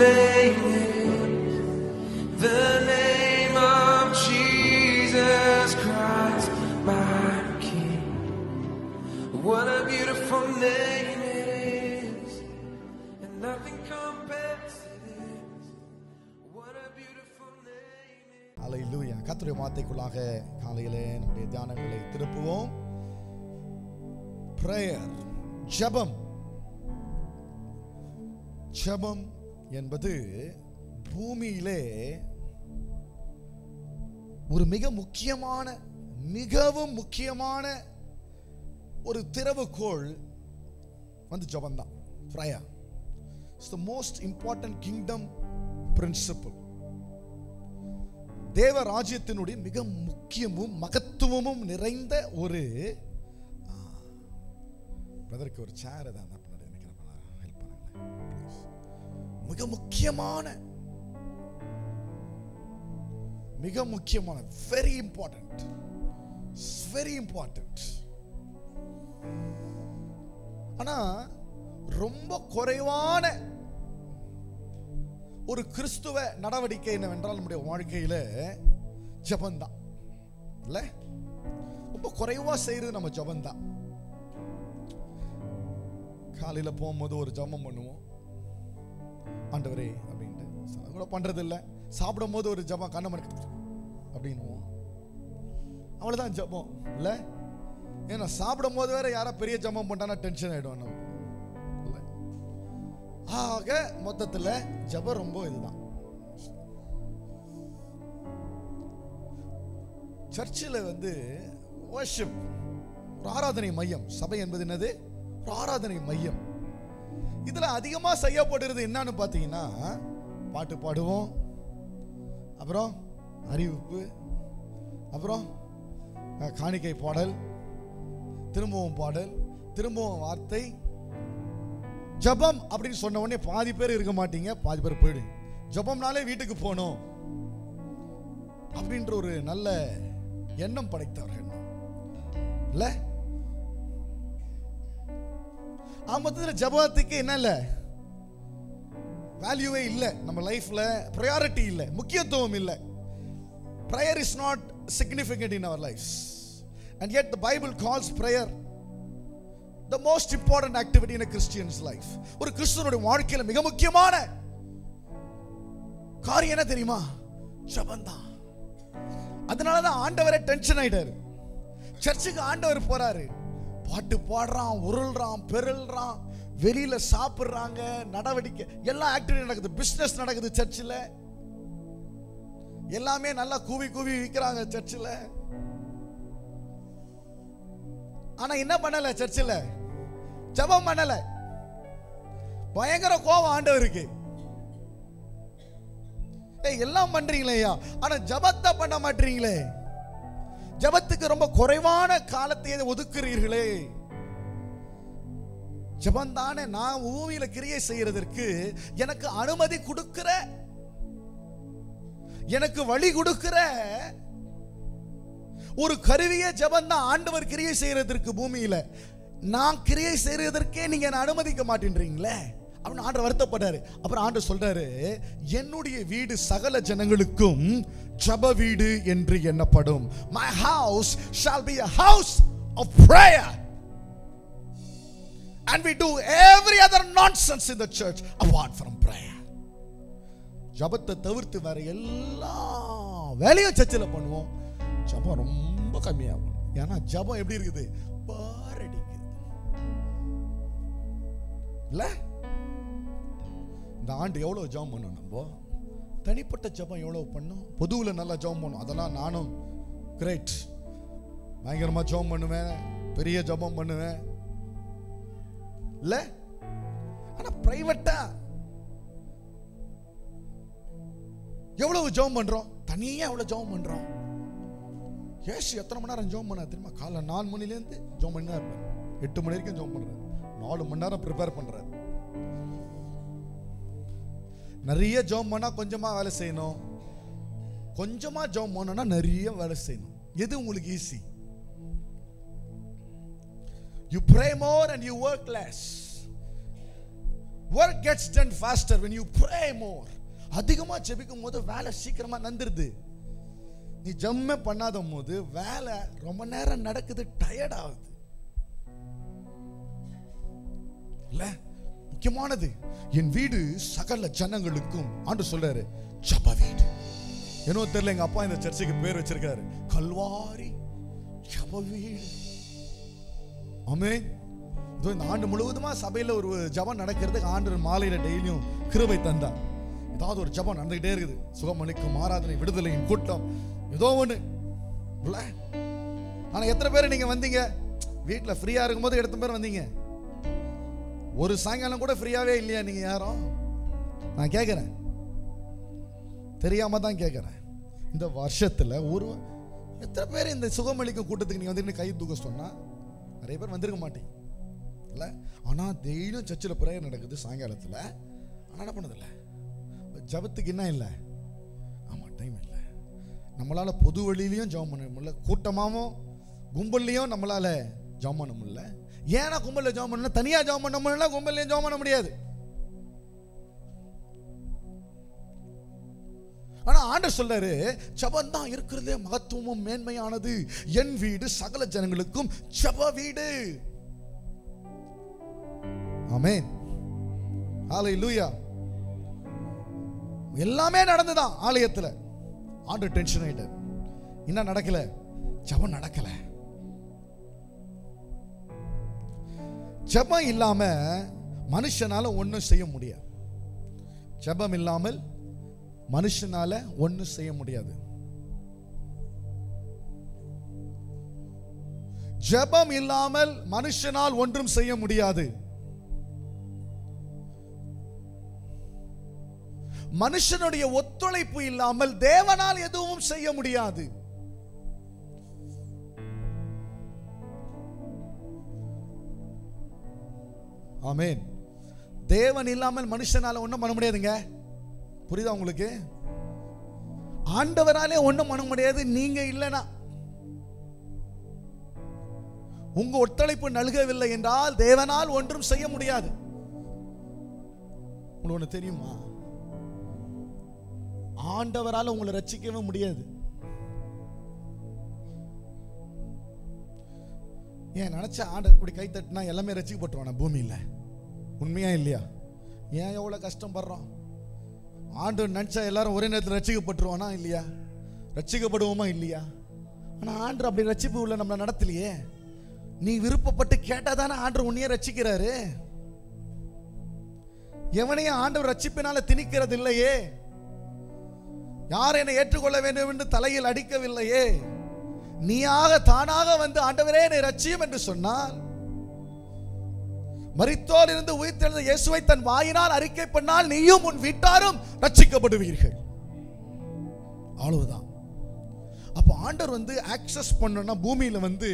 name is the name of Jesus Christ, my King. What a beautiful name it is, and nothing compares to this. What a beautiful name it is. ஹல்லேலூயா. கர்த்தருடைய வார்த்தைக்குள்ளாக காலையிலே நம்முடைய தியானங்களை திருப்புவோம். Prayer, ஜெபம். ஜெபம் என்பது பூமியிலே ஒரு மிகவும் முக்கியமான ஒரு திறவுகோல் ஜெபம்தான். prayer is the most important kingdom principle. தேவ ராஜ்யத்தினுடைய மிக முக்கியமும் மகத்துவமும் நிறைந்த ஒரு பிரதருக்கு ஒரு சேர் தான் ஹெல்ப் பண்ணுங்களேன். மிக முக்கியமான வெரி இம்பார்ட்டன்ட். ஆனா ரொம்ப குறைவான ஒரு கிறிஸ்துவ நடவடிக்கை என்னவென்றால் நம்முடைய வாழ்க்கையில ஜெபம்தான். இல்ல, ரொம்ப குறைவா செய்யறது நம்ம ஜெபம்தான். காலையில போகும்போது ஒரு ஜெபம் பண்ணுவோம், ஆண்டவரே அப்படின்ட்டு. கூட பண்றது இல்ல. சாப்பிடும் போது ஒரு ஜெபம், கண்ண மணி அப்படின்னுவோம். அவ்வளவுதான் ஜெபம் இல்ல. ஏன்னா சாப்பிடும் போது வேற யாரா பெரிய ஜெபம் பண்ணானா டென்ஷன் ஆயிடும் நம்ம. ஆக மொத்தத்துல ஜெபம் ரொம்ப இதுதான். சர்ச்சில் வர்ஷிப், ஒரு ஆராதனை மையம். சபை என்பது என்னது? ஒரு ஆராதனை மையம். இதுல அதிகமா செய்யப்படுறது என்னன்னு பாத்தீங்கன்னா, பாட்டு பாடுவோம், அப்புறம் அறிவிப்பு, அப்புறம் காணிக்கை பாடல், திரும்பவும் பாடல், திரும்பவும் வார்த்தை. ஜெபம் அப்படின்னு சொன்ன உடனே பாதி பேர் இருக்க மாட்டீங்க, பாதி பேர் போயிடு. ஜெபம்னாலே வீட்டுக்கு போகணும் அப்படின்ற ஒரு நல்ல எண்ணம் படைத்தவர்கள் இல்ல. ஆமத்துல ஜெபத்துக்கு என்ன இல்ல, வேல்யூவே இல்ல நம்ம லைஃப்ல, பிரையாரிட்டி இல்ல, முக்கியத்துவம் இல்ல. prayer is not significant in our lives, and yet the Bible calls prayer the most important activity in a Christian's life. ஒரு கிறிஸ்தவனுடைய வாழ்க்கையில மிக முக்கியமான காரியம் என்ன தெரியுமா? ஜெபம்தான். அதனாலதான் ஆண்டவரே டென்ஷன் ஆயிட்டாரு. சர்ச்சுக்கு ஆண்டவர் போறாரு, பாட்டு பாடுறான், உருள்றான், பெருள்றான், வெளியில சாப்பிடுறாங்க, நடவடிக்கை எல்லா ஆக்டிவிட்டி நடக்குது, பிசினஸ் நடக்குது சர்ச்சில், எல்லாமே நல்லா கூவி விக்கிறாங்க சர்ச்சில். ஆனா என்ன பண்ணல சர்ச்சில்? ஜெபம் பண்ணல. பயங்கர கோபம் ஆண்டவருக்கு. எல்லாம் பண்றீங்களே, ஆனா ஜெபத்தை பண்ண மாட்டீங்களே. ஜெபத்துக்கு ரொம்ப குறைவான காலத்தை ஒதுக்குறீர்களே. ஜெபம் தானே நான் பூமியில கிரியை செய்யறதற்கு எனக்கு அனுமதி கொடுக்கிற, எனக்கு வழி கொடுக்கிற ஒரு கருவியே ஜெபம் தான். ஆண்டவர் கிரியை செய்யறதற்கு பூமியில நான் கிரியை செய்யறதற்கே நீங்க என்ன அனுமதிக்க மாட்டேன்றீங்களே அப்படின்னு ஆண்டவர் வருத்தப்பட்டாரு. அப்புறம் ஆண்டவர் சொல்றாரு, என்னுடைய வீடு சகல ஜனங்களுக்கும் ஜெப வீடு என்று எண்ணப்படும். My house shall be a house of prayer. And we do every other nonsense in the church apart from prayer. ஜெபத்தை தவிர்த்து வேற எல்லா வேலையும் சர்ச்சில் பண்ணுவோம், ஜெபம் ரொம்ப கம்மியாகும். ஏன்னா ஜெபம் எப்படி இருக்குது? பாரடிக்குது இல்ல. இந்த ஆண்டு எவ்வளவு ஜெபம் பண்ணோம், நம்ம தனிப்பட்ட ஜெபம் எவ்வளவு பண்ணோம், பொதுவில் நல்லா ஜெபம் பண்ணோம். அதெல்லாம் நானும் கிரேட், பயங்கரமா ஜெபம் பண்ணுவேன், பெரிய ஜெபம் பண்ணுவேன் இல்ல. ஆனா பிரைவேட்டா எவ்வளவு ஜெபம் பண்றோம்? தனியா எவ்வளவு ஜெபம் பண்றோம்? ஏசு எத்தனை மணி நேரம் ஜெபம் பண்ண தெரியுமா? காலைல 4 மணிலேருந்து ஜெபம் பண்ணா இருப்பார், 8 மணி வரைக்கும் ஜெபம் பண்றாரு, 4 மணி நேரம் ப்ரிப்பேர் பண்றாரு. நிறைய ஜெபம் பண்ணா கொஞ்சமா வேலை செய்யணும், கொஞ்சமா ஜெபம் பண்ணா நிறைய வேலை செய்யணும். எது உங்களுக்கு easy? You pray more and you work less. work gets done faster when you pray more. அதிகமா ஜெபிக்கும் போது வேலை சீக்கிரமா நடந்துருது. நீ ஜெபமே பண்ணாத போது வேலை ரொம்ப நேரம் நடக்குது, டயர்ட் ஆகுது. இல்ல முக்கியமானது, என் வீடு சகல ஜனங்களுக்கும் ஆண்டவர் சொல்றாரு ஜெப வீடு. என்னோ தெரியல, எங்க அப்பா இந்த சர்ச்சுக்கு பேர் வச்சிருக்காரு கல்வாரி ஜெப வீடு. ஆமென். இந்த ஆண்டு முழுவதுமா சபையில ஒரு ஜெபம் நடக்கிறதுக்கு ஆண்டவர் மாலையில டெய்லியும் கிருபை தந்தா. ஏதாவது ஒரு ஜெபம் நடந்துகிட்டே இருக்குது. சுகமளிக்கும் ஆராதனை, விடுதலையின் கூட்டம், ஏதோ ஒண்ணு. ஆனா எத்தனை பேர் நீங்க வந்தீங்க? வீட்டுல ஃப்ரீயா இருக்கும்போது எத்தனை பேர் வந்தீங்க? ஒரு சாயங்காலம் கூட ஃப்ரீயாவே இல்லையா நீங்க யாரும்? நான் கேட்கிறேன், தெரியாம தான் கேட்கிறேன். இந்த வருஷத்துல ஒரு எத்தனை பேர் இந்த சுகமளிக்கும் கூட்டத்துக்கு நீங்க வந்து கை தூக்க சொன்னா நிறைய பேர் வந்திருக்க மாட்டீங்க இல்ல? ஆனா டெய்லியும் சர்ச்சில் பிரேயர் நடக்குது சாயங்காலத்துல. ஆனா என்ன பண்ணதில்ல, ஜபத்துக்கு என்ன இல்லை? ஆமா, டைம் இல்லை. நம்மளால பொது வழியிலையும் ஜெபம் பண்ண முடியல, கூட்டமாவும் கும்பல்லையும் நம்மளால ஜெபம் பண்ண முடியல. ஏன்னா கும்பல்ல ஜெபம் பண்ண, தனியா ஜெபம் பண்ண முடியல, கும்பல்லையும் ஜெபம் பண்ண முடியாது. ஆனா ஆண்டவர் சொல்றாரு ஜெபம் தான் இருக்கிறதே மகத்துவமும் மேன்மையானது. என் வீடு சகல ஜனங்களுக்கும் ஜெப வீடு. ஆமென். ஹல்லேலூயா. எல்லாமே நடந்துதான் ஆலயத்துல. ஆண்டவர் டென்ஷன் ஆயிட்டார். என்ன நடக்கல? ஜெபம் நடக்கல. ஜெபம் இல்லாம மனுஷனால ஒன்னும் செய்ய முடியாது. ஜெபம் இல்லாமல் மனுஷனால ஒன்னும் செய்ய முடியாது. ஜெபம் இல்லாமல் மனுஷனால் ஒன்றும் செய்ய முடியாது. மனுஷனுடைய ஒத்துழைப்பு இல்லாமல் தேவனால் எதுவும் செய்ய முடியாது. ஆமென். தேவன் இல்லாமல் மனுஷனால ஒன்றும் பண்ண முடியாதுங்க. புரியுதா உங்களுக்கு? ஆண்டவராலே ஒன்றும் பண்ண முடியாது. நீங்க இல்லைனா, உங்க ஒத்துழைப்பு நல்கவில்லை என்றால் தேவனால் ஒன்றும் செய்ய முடியாது. உங்களுக்கு ஒன்று தெரியுமா? ஆண்டவரால் உங்களை ரட்சிக்கவே முடியாது. ஏன் நினைச்ச ஆண்டவர் இப்படி கை தட்டினா எல்லாமே ரட்சிக்கப்பட்டுருவானா பூமியில? உண்மையா இல்லையா? ஏன் எவ்வளவு கஷ்டப்படுறோம்? ஆண்டவர் நினைச்சா எல்லாரும் ஒரே நேரத்தில் ரட்சிக்கப்பட்டுருவானா இல்லையா? ரட்சிக்கப்படுவோமா இல்லையா? ஆனா ஆண்டவர் அப்படி ரட்சிப்பு உள்ள நம்மளை நடத்தலையே. நீ விருப்பப்பட்டு கேட்டாதானே ஆண்டவர் உன்னையே ரட்சிக்கிறாரு. எவனையும் ஆண்டவர் ரட்சிப்பினால திணிக்கிறது இல்லையே. யார் என்னை ஏற்றுக்கொள்ள வேண்டும் என்று தலையில் அடிக்கவில்லையே. நீயாக தானாக வந்து ஆண்டவரே என்னை ரட்சியும் என்று சொன்னால், மரித்தோர் இருந்து உயிர்த்தெழுந்த இயேசுவை தன் வாயினால் அறிக்கை பண்ணால் நீயும் உன் வீட்டாரும் ரட்சிக்கப்படுவீர்கள். அவ்வளவுதான். அப்ப ஆண்டவர் வந்து ஆக்சஸ் பண்ணணும்னா பூமியில வந்து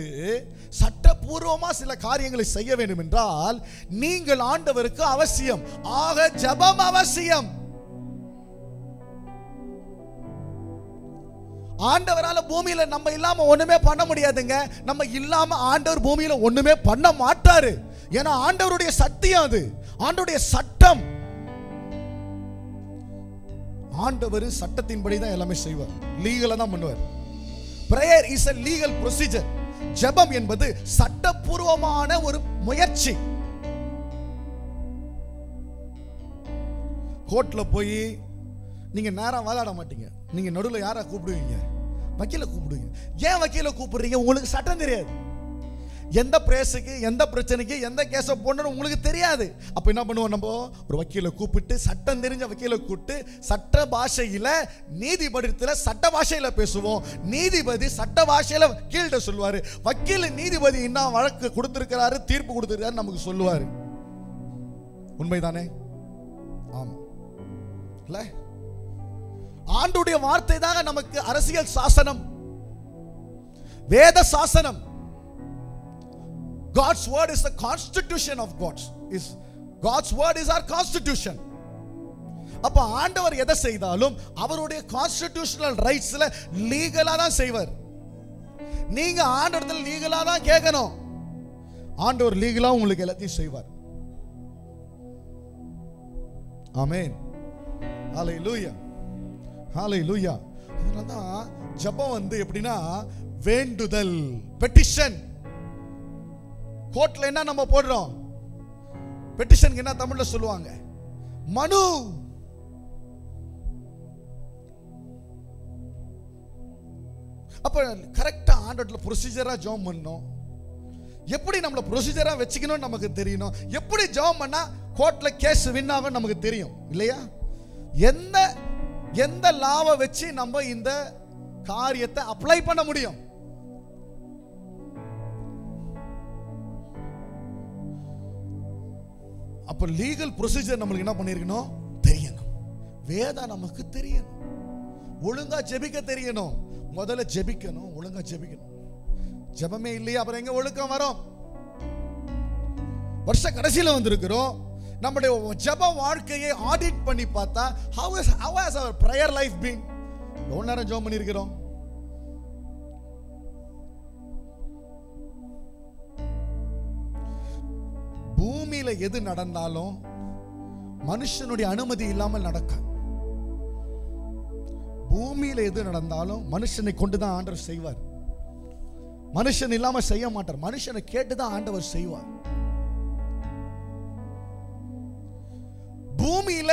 சட்டபூர்வமா சில காரியங்களை செய்ய வேண்டும் என்றால் நீங்கள் ஆண்டவருக்கு அவசியம். ஆக ஜெபம் அவசியம். ஆண்டவரால பூமியில நம்ம இல்லாம ஒண்ணுமே பண்ண முடியாதுங்க. நம்ம இல்லாம ஆண்டவர் பூமியில ஒண்ணுமே பண்ண மாட்டாரு. ஏன்னா ஆண்டவருடைய சத்தியம் அது, ஆண்டவருடைய சட்டம். ஆண்டவர் சட்டத்தின்படி தான் எல்லாமே செய்வார், லீகலா தான் பண்ணுவார். prayer is a legal procedure. ஜெபம் என்பது சட்டபூர்வமான ஒரு முயற்சி. கோர்ட்ல போய் நீங்க நேரா வாதாட மாட்டீங்க. நீங்க நடுவில் யாரை கூப்பிடுவீங்க? வக்கீல கூப்பிடுவீங்க. ஏன் வக்கீல கூப்பிடுறீங்க? உங்களுக்கு சட்டம் தெரியாது. எந்த பிரேசுக்கு, எந்த பிரச்சனைக்கு, எந்த கேஸை போடணும் உங்களுக்கு தெரியாது. அப்ப என்ன பண்ணுவோம்? நம்ம ஒரு வக்கீல கூப்பிட்டு, சட்டம் தெரிஞ்ச வக்கீல கூப்பிட்டு சட்ட பாஷையில, நீதிபதியில சட்ட பாஷையில பேசுவோம். நீதிபதி சட்ட பாஷையில வக்கீல்கிட்ட சொல்லுவாரு. வக்கீல் நீதிபதி என்ன வழக்கு கொடுத்திருக்கிறாரு, தீர்ப்பு கொடுத்திருக்காரு நமக்கு சொல்லுவாரு. உண்மைதானே? ஆமா இல்ல? ஆண்டுடைய வார்த்தை தான் நமக்கு அரசியல் சாசனம், வேத சாசனம். God's word is the constitution of God's word is our constitution. அப்ப ஆண்டவர் எதை செய்தாலும் அவருடைய கான்ஸ்டிடியூஷனல் ரைட்ஸ்ல லீகலா தான் செய்வார். நீங்க ஆண்டவர்ல லீகலா தான் கேட்கணும். ஆண்டவர் லீகலா உங்களுக்கு எல்லாத்தையும் செய்வார். ஆமென். ஹalleluya, ஹalleluya. அதனாலதான் ஜெபம் வந்து எப்படின்னா வேண்டுதல், பெட்டிஷன். கோர்ட்ல என்ன நம்ம போடுறோம்? பெட்டிஷன் என்ன தமிழ்ல சொல்லுவாங்க? மனு. அப்ப கரெக்டா ஆண்டவர்ல ப்ரொசீஜரா ஜெபம் பண்ணணும். எப்படி நம்மள ப்ரொசீஜரா வச்சுக்கணும் நமக்கு தெரியணும். எப்படி ஜெபம் பண்ணா கோர்ட்ல கேஸ் வின் ஆகும் நமக்கு தெரியும் இல்லையா? எந்த லாவை வச்சு நம்ம இந்த காரியத்தை அப்ளை பண்ண முடியும்? அப்ப லீகல் ப்ரொசீஜர் நம்மளுக்கு என்ன பண்ணிருக்கணும்? தெரியணும். வேதம் நமக்கு தெரியணும். ஒழுங்கா ஜெபிக்க தெரியணும். முதல்ல ஜெபிக்கணும், ஒழுங்கா ஜெபிக்கணும். ஜெபமே இல்லையா அப்புறம் எங்க ஒழுக்கம் வரும்? வருஷ கடைசியில வந்திருக்கிறோம். நம்முடைய ஜெப வாழ்க்கையை ஆடிட் பண்ணி பார்த்தா how has our prayer life been? எவ்வளவு நேரம் ஜெபம் பண்ணியிருக்கிறோம்? பூமியில எது நடந்தாலும் மனுஷனுடைய அனுமதி இல்லாமல் நடக்காது. பூமியில எது நடந்தாலும் மனுஷனை கொண்டுதான் ஆண்டவர் செய்வார். மனுஷன் இல்லாம செய்ய மாட்டார். மனுஷனை கேட்டுதான் ஆண்டவர் செய்வார். பூமியில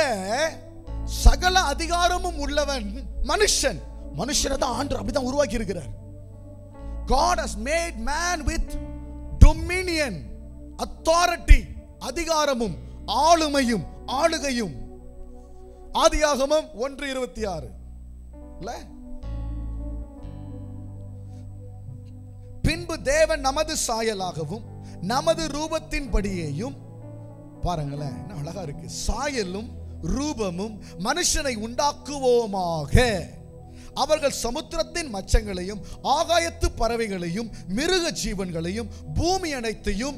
சகல அதிகாரமும் உள்ளவன் மனுஷன். மனுஷனை தான் ஆண்டவர் அப்படிதான் உருவாக்கி இருக்கிறார். God has made man with dominion, authority, அதிகாரமும் ஆளுமையும் ஆளுகையும். ஆதியாகமம் 1:26 இல்ல? பின்பு தேவன் நமது சாயலாகவும் நமது ரூபத்தின் படியேயும், பாருங்களேன் என்ன அழகா இருக்கு, சாயலும் ரூபமும் மனுஷனை உண்டாக்குவோமாக. அவர்கள் சமுத்திரத்தின் மச்சங்களையும் ஆகாயத்து பறவைகளையும் மிருக ஜீவன்களையும் பூமி அனைத்தையும்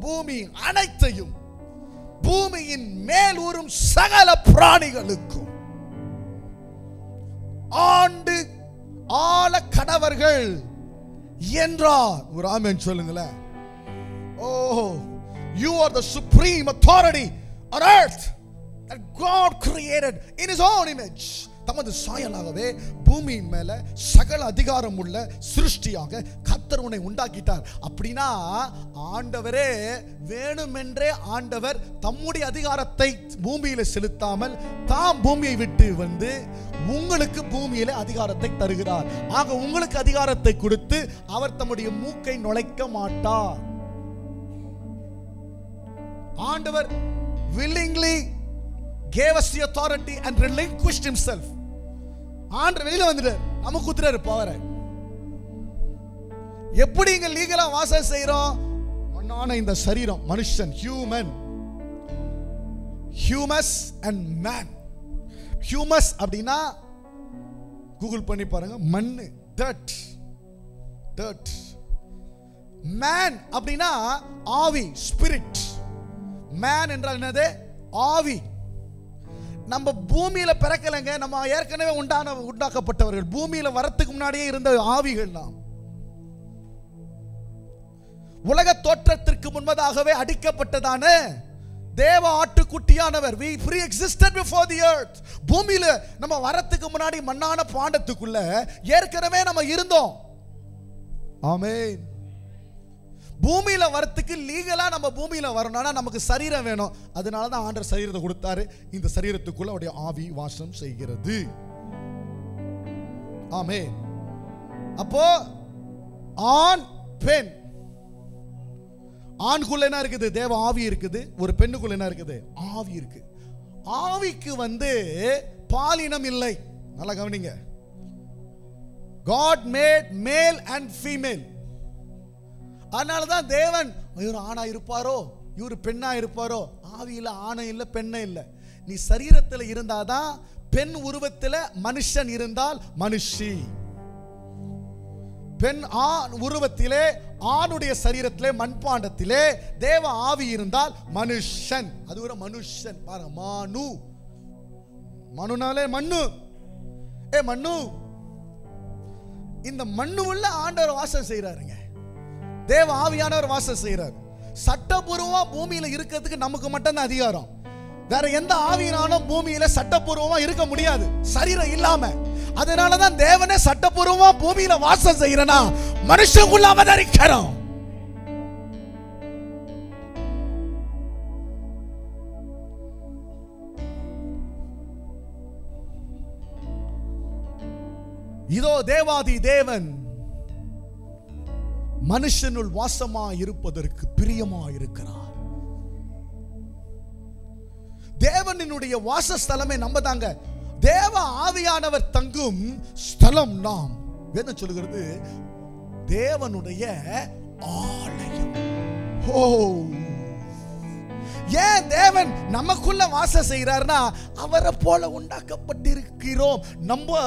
பூமி அனைத்தையும் பூமியின் மேல் ஊறும் சகல பிராணிகளுக்கும் ஆண்டு ஆள கடவர்கள் என்றார். ஒரு ஆமென் சொல்லுங்களேன். You are the supreme authority on earth that God created in his own image. தமது சாயலாகவே பூமியின் மேல சகல அதிகாரம் உள்ள சிருஷ்டியாக கர்த்தர் உன்னை உண்டாக்கிட்டார். அப்படின்னா ஆண்டவரே வேணுமென்றே ஆண்டவர் தம்முடைய அதிகாரத்தை பூமியில செலுத்தாமல் தாம் பூமியை விட்டு வந்து உங்களுக்கு பூமியில அதிகாரத்தை தருகிறார். ஆக உங்களுக்கு அதிகாரத்தை கொடுத்து அவர் தம்முடைய மூக்கை நுழைக்க மாட்டார். ஆண்டவர் willingly gave us the authority and relinquished himself. ஆண்டவர் வெளியில வந்துட்டார், நமக்கு குத்துறாரு பவரை. எப்படி இங்க லீகலா வாசம் செய்றோம்? மண்ணான இந்த சரீரம், மனுஷன், human, humus and man. Humus அப்படின்னா கூகுள் பண்ணி பாருங்க, மண்ணு, டர்ட், டர்ட். மேன் அப்படின்னா ஆவி, ஸ்பிரிட். மேன் என்றால் என்னது? ஆவி. நம்ம பூமியில பிறக்கலைங்க, நம்ம ஏற்கனவே உண்டாக்கப்பட்டவர்கள். பூமியில வரத்துக்கு முன்னாடியே இருந்த ஆவிகள் நாம். உலக தோற்றத்திற்கு முன்பதாகவே அடிக்கப்பட்டதான தேவ ஆட்டுக்குட்டியானவர். we pre-existed before the earth. பூமியில நம்ம வரத்துக்கு முன்னாடி மண்ணான பாண்டத்துக்குள்ள ஏற்கனவே நம்ம இருந்தோம். ஆமென். பூமியில வரத்துக்கு லீகலா நம்ம பூமியில வரணும்னா நமக்கு சரீரம் வேணும். அதனால தான் ஆண்டவர் சரீரத்தை கொடுத்தாரு. இந்த சரீரத்துக்குள்ள அவருடைய ஆவி வாசம் செய்கிறது. ஆமென். அப்போ ஆண் பெண், ஆண்குள்ள என்ன இருக்குது? தேவ ஆவி இருக்குது. ஒரு பெண்ணுக்குள்ள என்ன இருக்குது? ஆவி இருக்கு. ஆவிக்கு பாலினம் இல்லை. நல்லா கவனிங்க. God made male and female. அதனால தான் தேவன் இவர் ஆணா இருப்பாரோ இவர் பெண்ணா இருப்பாரோ. ஆவியில ஆணை இல்லை பெண்ணை இல்லை. நீ சரீரத்தில் இருந்தாதான் பெண் உருவத்தில் மனுஷன் இருந்தால் மனுஷி. பெண் ஆண் உருவத்திலே ஆணுடைய சரீரத்திலே மண்பாண்டத்திலே தேவ ஆவி இருந்தால் மனுஷன். அது ஒரு மனுஷன். பாருங்க, மனு. மனுனாலே மண்ணு. மண்ணு. இந்த மண்ணு உள்ள ஆண்டவர் வாசம் செய்யறாருங்க. தேவ ஆவியானவர் வாசம் செய்யறார். சட்டபூர்வமா பூமியில இருக்கிறதுக்கு நமக்கு மட்டும் தான் அதிகாரம். வேற எந்த ஆவியினாலும் பூமியில சட்டப்பூர்வமா இருக்க முடியாது சரீரம் இல்லாம. அதனாலதான் தேவனே சட்டப்பூர்வமா பூமியில வாசம் செய்யறனா மனுஷனுக்குள்ள அவதரிக்கிறோம். இதோ தேவாதி தேவன் மனுஷனுள் வாசமா இருப்பதற்கு பிரியமா இருக்கிறார். தேவனுடைய வாசஸ்தலமே நம்ம தாங்க. தேவ ஆவியானவர் தங்கும் ஸ்தலம் நாம். வேதம் சொல்லுகிறது தேவனுடைய ஆலயம். ஓ, ஏன் தேவன் நமக்குள்ள வாசம் செய்கிறார்னா அவரை போல உண்டாக்கப்பட்டிருக்கிறோம். நம்ம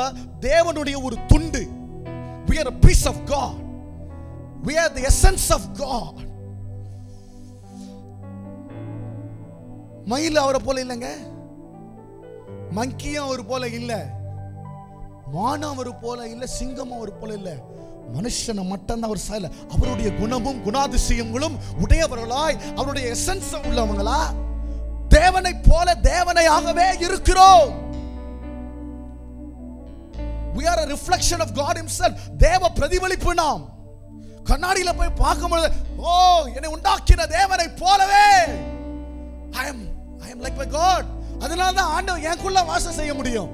தேவனுடைய ஒரு துண்டு. We are a piece of God. We are the essence of God. மயில் அவரை போல இல்லைங்க, மங்கியும் அவர் போல இல்ல, மானம் அவர் போல இல்ல, சிங்கம் அவர் போல இல்ல. மனுஷனை மட்டும்தான் அவர் சாயல. அவருடைய குணமும் குணாதிசயங்களும் உடையவர்களாய் அவருடைய எசன்ஸ் உள்ளவங்களா தேவனை போல தேவனையாகவே இருக்கிறோம். We are a reflection of God himself. தேவ பிரதிபலிப்பு நாம். கண்ணாடியில போய் பார்க்கும்போது ஓ, என்னை உண்டாக்கின தேவனை போலவே I am like my God. அதனால தான் ஆண்டவர் எனக்குள்ள வாசம் செய்ய முடியும்.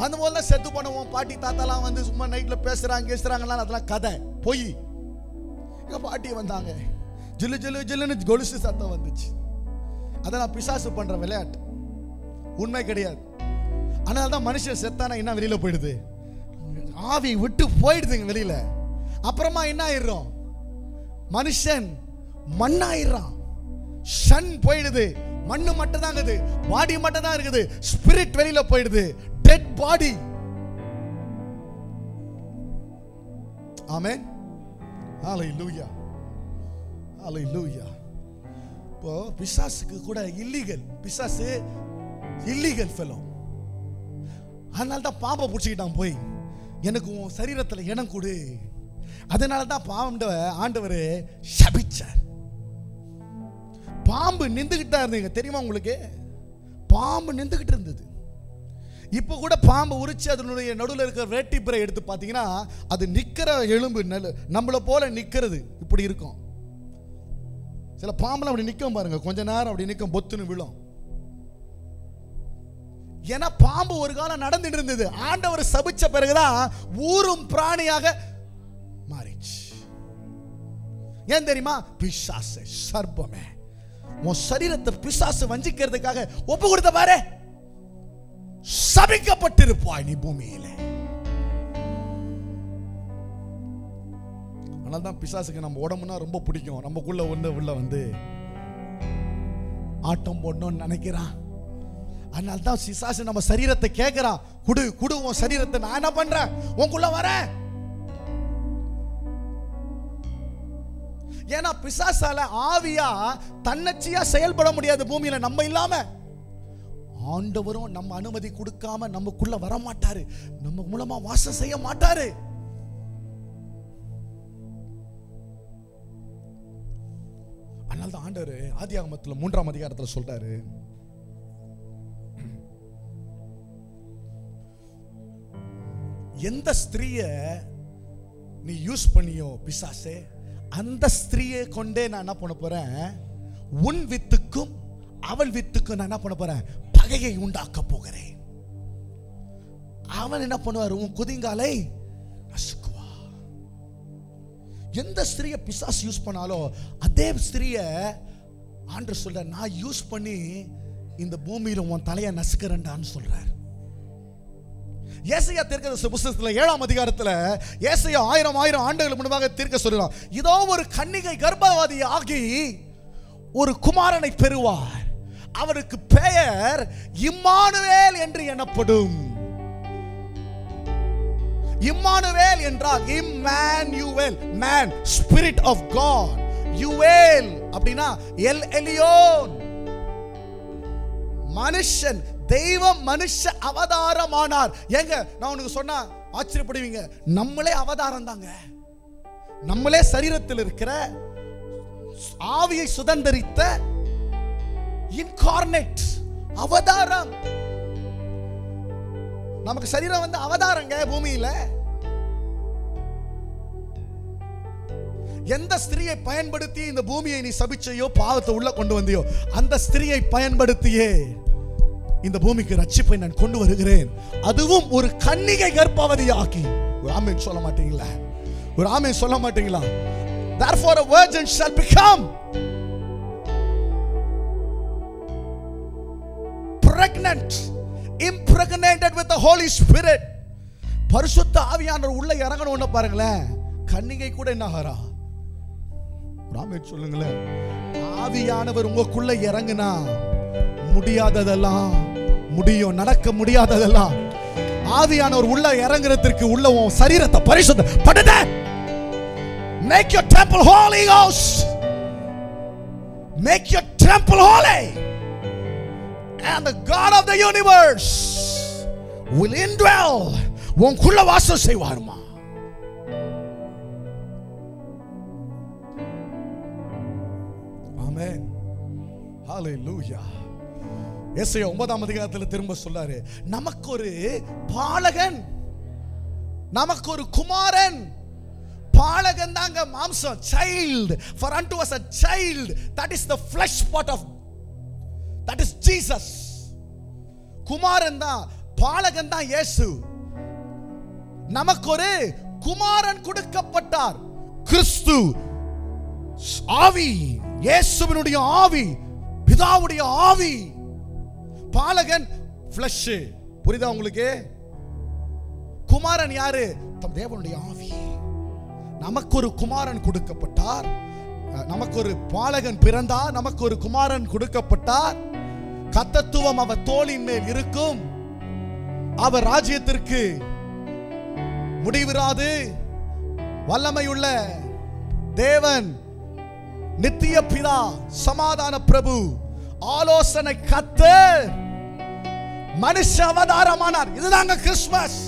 அந்த போல செத்து போனவன் பாட்டி தாத்தாலாம் வந்து சும்மா நைட்ல பேசுறாங்கலாம் அதெல்லாம் கதை போய். எங்க பாட்டி வந்தாங்க, ஜில்லு ஜில்லு ஜில்லுன்னு கொலுசு சத்தம் வந்துச்சு. அதெல்லாம் பிசாசு பண்ற விளையாட்டு, உண்மை கிடையாது. அதனால தான் மனுஷன் செத்தானா என்ன வெளியில போயிடுது, ஆவி விட்டு போயிடுதுங்க வெளியில. அப்புறமா என்ன ஆயிடுறோம், மனுஷன் மண்ணாயிடுறான். சன் போயிடுது, மண்ணு மட்டும் தான் இருக்குது, பாடி மட்டும் தான் இருக்குது, ஸ்பிரிட் வெளியில போயிடுது, டெட் பாடி. ஆமென், ஹalleluya, ஹalleluya. இப்போ பிசாசுக்கு கூட இல்லீகல், பிசாசு இல்லீகல் ஃபெலோ. அதனால தான் பாம்பை பிடிச்சிக்கிட்டான் போய், எனக்கு உன் சரீரத்தில் இடம் கொடு. அதனால தான் ஆண்டவர் சபிச்சார். பாம்பு நின்றுகிட்டா இருந்தீங்க தெரியுமா உங்களுக்கு, பாம்பு நின்றுகிட்டு இருந்தது. இப்போ கூட பாம்பு உரிச்சு அதனுடைய நடுவில் இருக்கிற வேட்டிப்பிரை எடுத்து பார்த்தீங்கன்னா அது நிற்கிற எலும்பு நம்மளை போல நிற்கிறது இப்படி இருக்கும். சில பாம்புலாம் அப்படி நிற்கும் பாருங்க, கொஞ்ச நேரம் அப்படி நிற்கும், பொத்துன்னு விழும். ஏன்னா பாம்பு ஒரு காலம் நடந்துட்டு இருந்தது, ஆண்டவர் சபிச்ச பிறகுதான் ஊரும் பிராணியாக மாறிச்சு. ஏன் தெரியுமா, பிசாசு சர்ப்பமே உன் சரீரத்தை பிசாசு வஞ்சிக்கிறதுக்காக ஒப்பு கொடுத்த பாரு, சபிக்கப்பட்டிருப்பாய் நீ பூமியில. அதனால்தான் பிசாசுக்கு நம்ம உடம்புனா ரொம்ப பிடிக்கும். நமக்குள்ள உள்ள வந்து ஆட்டம் போடணும்னு நினைக்கிறான். அதனால்தான் பிசாசு நம்ம சரீரத்தை கேட்கிறான், குடு குடு உன் சரீரத்தை, நான் என்ன பண்றேன் உனக்குள்ள வரேன். ஏன்னா பிசாசால ஆவியா தன்னச்சியா செயல்பட முடியாது பூமியில நம்ம இல்லாம. ஆண்டவரும் நம்ம அனுமதி கொடுக்காம நமக்குள்ள வர மாட்டாரு, நம்ம மூலமா வாசம் செய்ய மாட்டாரு. அதனால்தான் ஆண்டவர் ஆதியாகமத்துல 3ஆம் அதிகாரத்துல சொல்றாரு, எந்த ஸ்திரீய நீ யூஸ் பண்ணியோ பிசாசே, அந்த ஸ்திரீயை கொண்டே நான் என்ன பண்ண போறேன், உன் வித்துக்கும் அவள் வித்துக்கும் நான் என்ன பண்ண போறேன், பகையை உண்டாக்க போகிறேன். அவன் என்ன பண்ணுவார், உன் குதிங்காலை நசுக்குவா. எந்த ஸ்திரீயை பிசாசு யூஸ் பண்ணாலோ அதே ஸ்திரீயை ஆண்டவர் சொல்ற, நான் யூஸ் பண்ணி இந்த பூமியில உன் தலையை நசுக்கிறேன்டான்னு சொல்றார். ஏசாயா தீர்க்கதரிசி புத்தகத்துல 7ஆம் அதிகாரத்துல ஏசாயா 1000 ஆண்டுகள் முன்பாக தீர்க்க சொல்றான், இதோ ஒரு கன்னிகை கர்ப்பவதி ஆகி ஒரு குமாரனை பெறுவார், அவருக்கு பெயர் இம்மானுவேல் என்று எனப்படும். இம்மானுவேல் என்றால் Immanuel, man, spirit of God. யுவேல் அப்படின்னா எல் எலியோன், மனுஷன், தெய்வம் மனுஷ அவதாரமானார். ஏங்க நான் உனக்கு சொன்னா ஆச்சரியப்படுவீங்க, நம்மளே அவதாரம் தாங்க. நம்மளே சரீரத்தில் இருக்கிற ஆவியை சுதந்தரித்த இன்கார்னேட், அவதாரம். நமக்கு சரீரம் வந்து அவதாரங்க பூமியில. எந்த ஸ்திரியை பயன்படுத்தி இந்த பூமியை நீ சபிச்சையோ பாவத்தை உள்ள கொண்டு வந்தியோ அந்த ஸ்திரியை பயன்படுத்தியே இந்த பூமிக்கு ரட்சிப்பை நான் கொண்டு வருகிறேன். அதுவும் ஒரு கன்னிகை கர்ப்பவதியாகி. ஒரு ஆமென் சொல்ல மாட்டீங்களா? ஒரு ஆமென் சொல்ல மாட்டீங்களா? Therefore a virgin shall become pregnant, impregnated with the Holy Spirit. பரிசுத்த ஆவியானவர் உள்ள இறங்கணும்னு பாருங்களேன். கன்னிகை கூட என்ன ஆகிறா? ஆமென் சொல்லுங்களேன். ஆவியானவர் உங்களுக்குள்ள இறங்குனா முடியாததெல்லாம் முடியும், நடக்க முடியாததெல்லாம். ஆவியானவர் உள்ள இறங்குறதுக்கு உள்ள உன் சரீரத்தை பரிசுத்தப்படுத்து. Make your temple holy, Ghost. Make your temple holy, and the God of the universe will indwell. உனக்குள்ள வாசம் செய்வாருமா. ஆமென், ஹalleluya. எசேயா 9ஆம் அதிகாரத்தில் திரும்ப சொல்றாரு, நமக்கு ஒரு பாலகன், நமக்கு ஒரு குமாரன். பாலகன் தாங்க மாம்சம், child. For unto us a child, that is the flesh part of, that is Jesus. குமாரன் தான், பாலகன் தான் இயேசு. நமக்கு ஒரு குமாரன் கொடுக்கப்பட்டார், கிறிஸ்து. ஆவி, இயேசுவினுடைய ஆவி, பிதாவுடைய ஆவி. பாலகன் flesh. புரியுதா உங்களுக்கு? குமாரன் யாரு? தேவனுடைய ஆவி. நமக்கு ஒரு குமாரன் கொடுக்கப்பட்டார், நமக்கு ஒரு பாலகன் பிறந்தார், நமக்கு ஒரு குமாரன் கொடுக்கப்பட்டார். கர்த்தத்துவம் அவர் தோளின் மேல் இருக்கும். அவர் ராஜ்யத்திற்கு முடிவிராது. வல்லமையுள்ள தேவன், நித்திய பிதா, சமாதான பிரபு, ஆலோசனை கர்த்தர், மனுஷ அவதாரமானார். இதுதாங்க கிறிஸ்துமஸ்.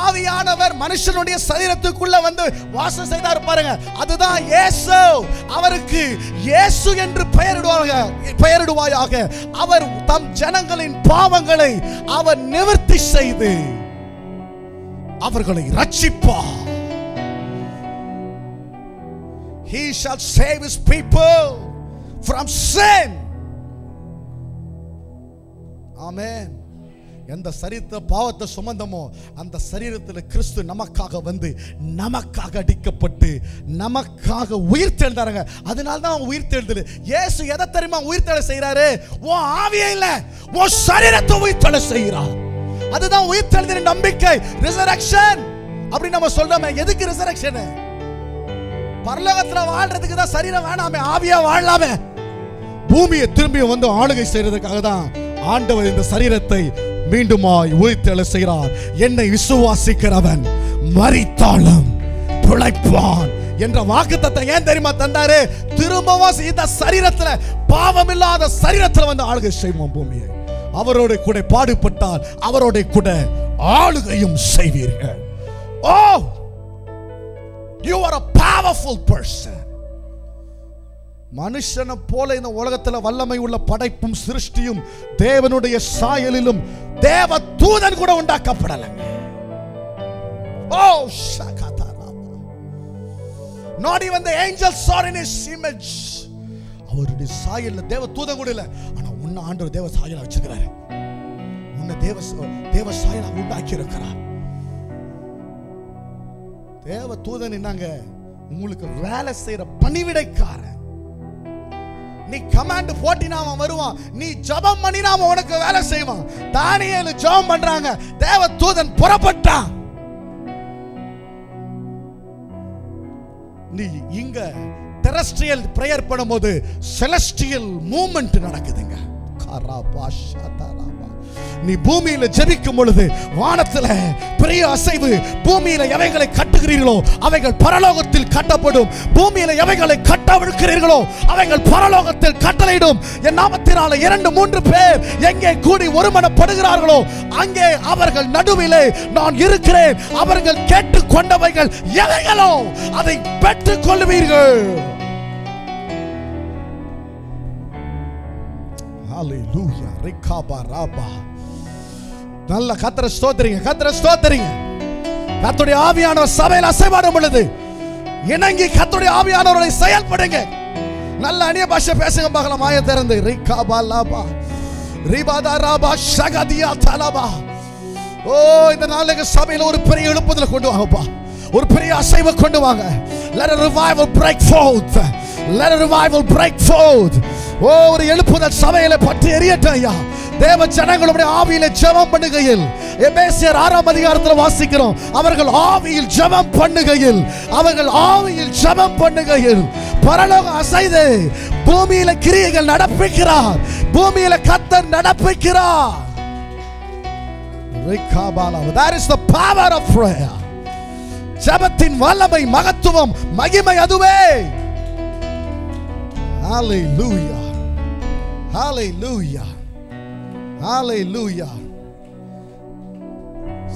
ஆவியானவர் மனுஷனுடைய சரீரத்துக்குள்ள வந்து வாசம் செய்தார் பாருங்க, அதுதான் இயேசு. அவருக்கு இயேசு என்று பெயரிடுவாயாக. அவர் தம் ஜனங்களின் பாவங்களை அவர் நிவர்த்தி செய்து அவர்களை ரட்சிப்பார். He shall save his people from sin. Amen. எந்த சரீரத்தை பாவத்தை சுமந்தமோ அந்த சரீரத்தில் கிறிஸ்து நமக்காக வந்து நமக்காக அடிக்கப்பட்டு நமக்காக உயிர் தெழுந்தாருங்க. அதனால தான் உயிர் தெழுதல். இயேசு எதை தெரியுமா உயிர் தெழ செய்யறாரு? உன் ஆவியே இல்ல, உன் சரீரத்தை உயிர் தெழ செய்யறார். அதுதான் உயிர் தெழுதலின் நம்பிக்கை, ரிசரக்ஷன். அப்படி நம்ம சொல்றோமே, எதுக்கு ரிசரக்ஷன்? பரலோகத்துல வாழ்றதுக்கு தான் சரீரம் வேணாமே, ஆவியா வாழலாமே. பூமியை திரும்பி வந்து ஆளுகை செய்யறதுக்காக தான் ஆண்டவர் இந்த சரீரத்தை மீண்டுமாய் உயிர்த்தெழ செய்கிறார். என்னை விசுவாசிக்கிறவன் மரித்தாலும் பிழைப்பான் என்ற வாக்குத்தத்தத்தை ஏன் தெரியுமா தந்தாரு? திரும்பவும் இந்த சரீரத்துல, பாவம் இல்லாத சரீரத்துல வந்து ஆளுகை செய்வோம் பூமியை. அவரோட கூட பாடுபட்டால் அவரோட கூட ஆளுகையும் செய்வீர்கள். Oh, you are a powerful person. மனுஷனை போல இந்த உலகத்தில் வல்லமை உள்ள படைப்பும் சிருஷ்டியும் தேவனுடைய சாயலிலும் தேவ தூதன் கூட உண்டாக்கப்படலைங்க. Oh, not even the angels saw in his image. அவருடைய சாயல்ல தேவ தூதன் கூட இல்ல. ஆனா உன்னை ஆண்டவர் தேவ சாயலா வச்சிருக்கிறாரு. உன்னை தேவ சாயலா உண்டாக்கி இருக்கிறார். தேவ தூதன் என்னங்க? உங்களுக்கு வேலை செய்யற பணிவிடைக்காரன். நீ கமாண்ட் போட்டினா அவன் வருவான், நீ ஜெபம் பண்ணினா அவன் உனக்கு வேலை செய்வான். தானியேல் ஜெபம் பண்றாங்க, தேவ தூதன் புறப்பட்டான். நீ இங்க டெரஸ்ட்ரியல் பிரேயர் பண்ணும்போது செலஸ்டியல் மூவ்மெண்ட் நடக்குதுங்க. நீ பூமியில ஜெபிக்கும் பொழுது வானத்துல பெரிய அசைவு. பூமியில எவைகளை கட்டுகிறீர்களோ அவைகள் பரலோகத்தில் கட்டப்படும். பூமியில எவைகளை கட்டவிழ்க்கிறீர்களோ அவைகள் பரலோகத்தில் கட்டளையிடும். என் நாமத்தினால 2-3 பேர் எங்கே கூடி ஒருமனப்படுகிறார்களோ அங்கே அவர்கள் நடுவிலே நான் இருக்கிறேன். அவர்கள் கேட்டுக் கொண்டவைகள் எவைகளோ அதை பெற்றுக் கொள்வீர்கள். ஹalleluya ரிகாபா ராபா. நல்ல கர்த்தரை ஸ்தோத்திரிங்க, கர்த்தரை ஸ்தோத்திரிங்க. கர்த்தருடைய ஆவியானவர் சபையில் அசைவாடும் பொழுது இணங்கி கர்த்தருடைய ஆவியானவரை செயல்படுங்க. நல்ல அந்நிய பாஷை பேசுங்க பார்க்கலாம். மாய திறந்து ரிகாபா லாபா ரிபாதா ராபா ஷகதியா தலபா. ஓ, இந்த நாளுக்கு சபையில் ஒரு பெரிய எழுப்புதலை கொண்டு வாங்கப்பா, ஒரு பெரிய அசைவை கொண்டு வாங்க. Let a revival break forth. Let a revival break forth. ஓ, ஒரு எழுப்புதல் சபையில பற்றி எரியட்டும் ஐயா. தேவ ஜனங்களுடைய ஆவியில ஜெபம் பண்ணுகையில், எபேசியர் 6ஆம் அதிகாரத்தில் வாசிக்கிறோம், அவர்கள் ஆவியில் ஜெபம் பண்ணுகையில், அவர்கள் ஆவியில் ஜெபம் பண்ணுகையில் பரலோகம் அசைது பூமியில கிரியைகள் நடப்பிக்கிறார், பூமியில கர்த்தர் நடப்பிக்கிறார். That is the power of prayer. ஜெபத்தின் வல்லமை, மகத்துவம், மகிமை அதுவே. Hallelujah. Hallelujah. Hallelujah.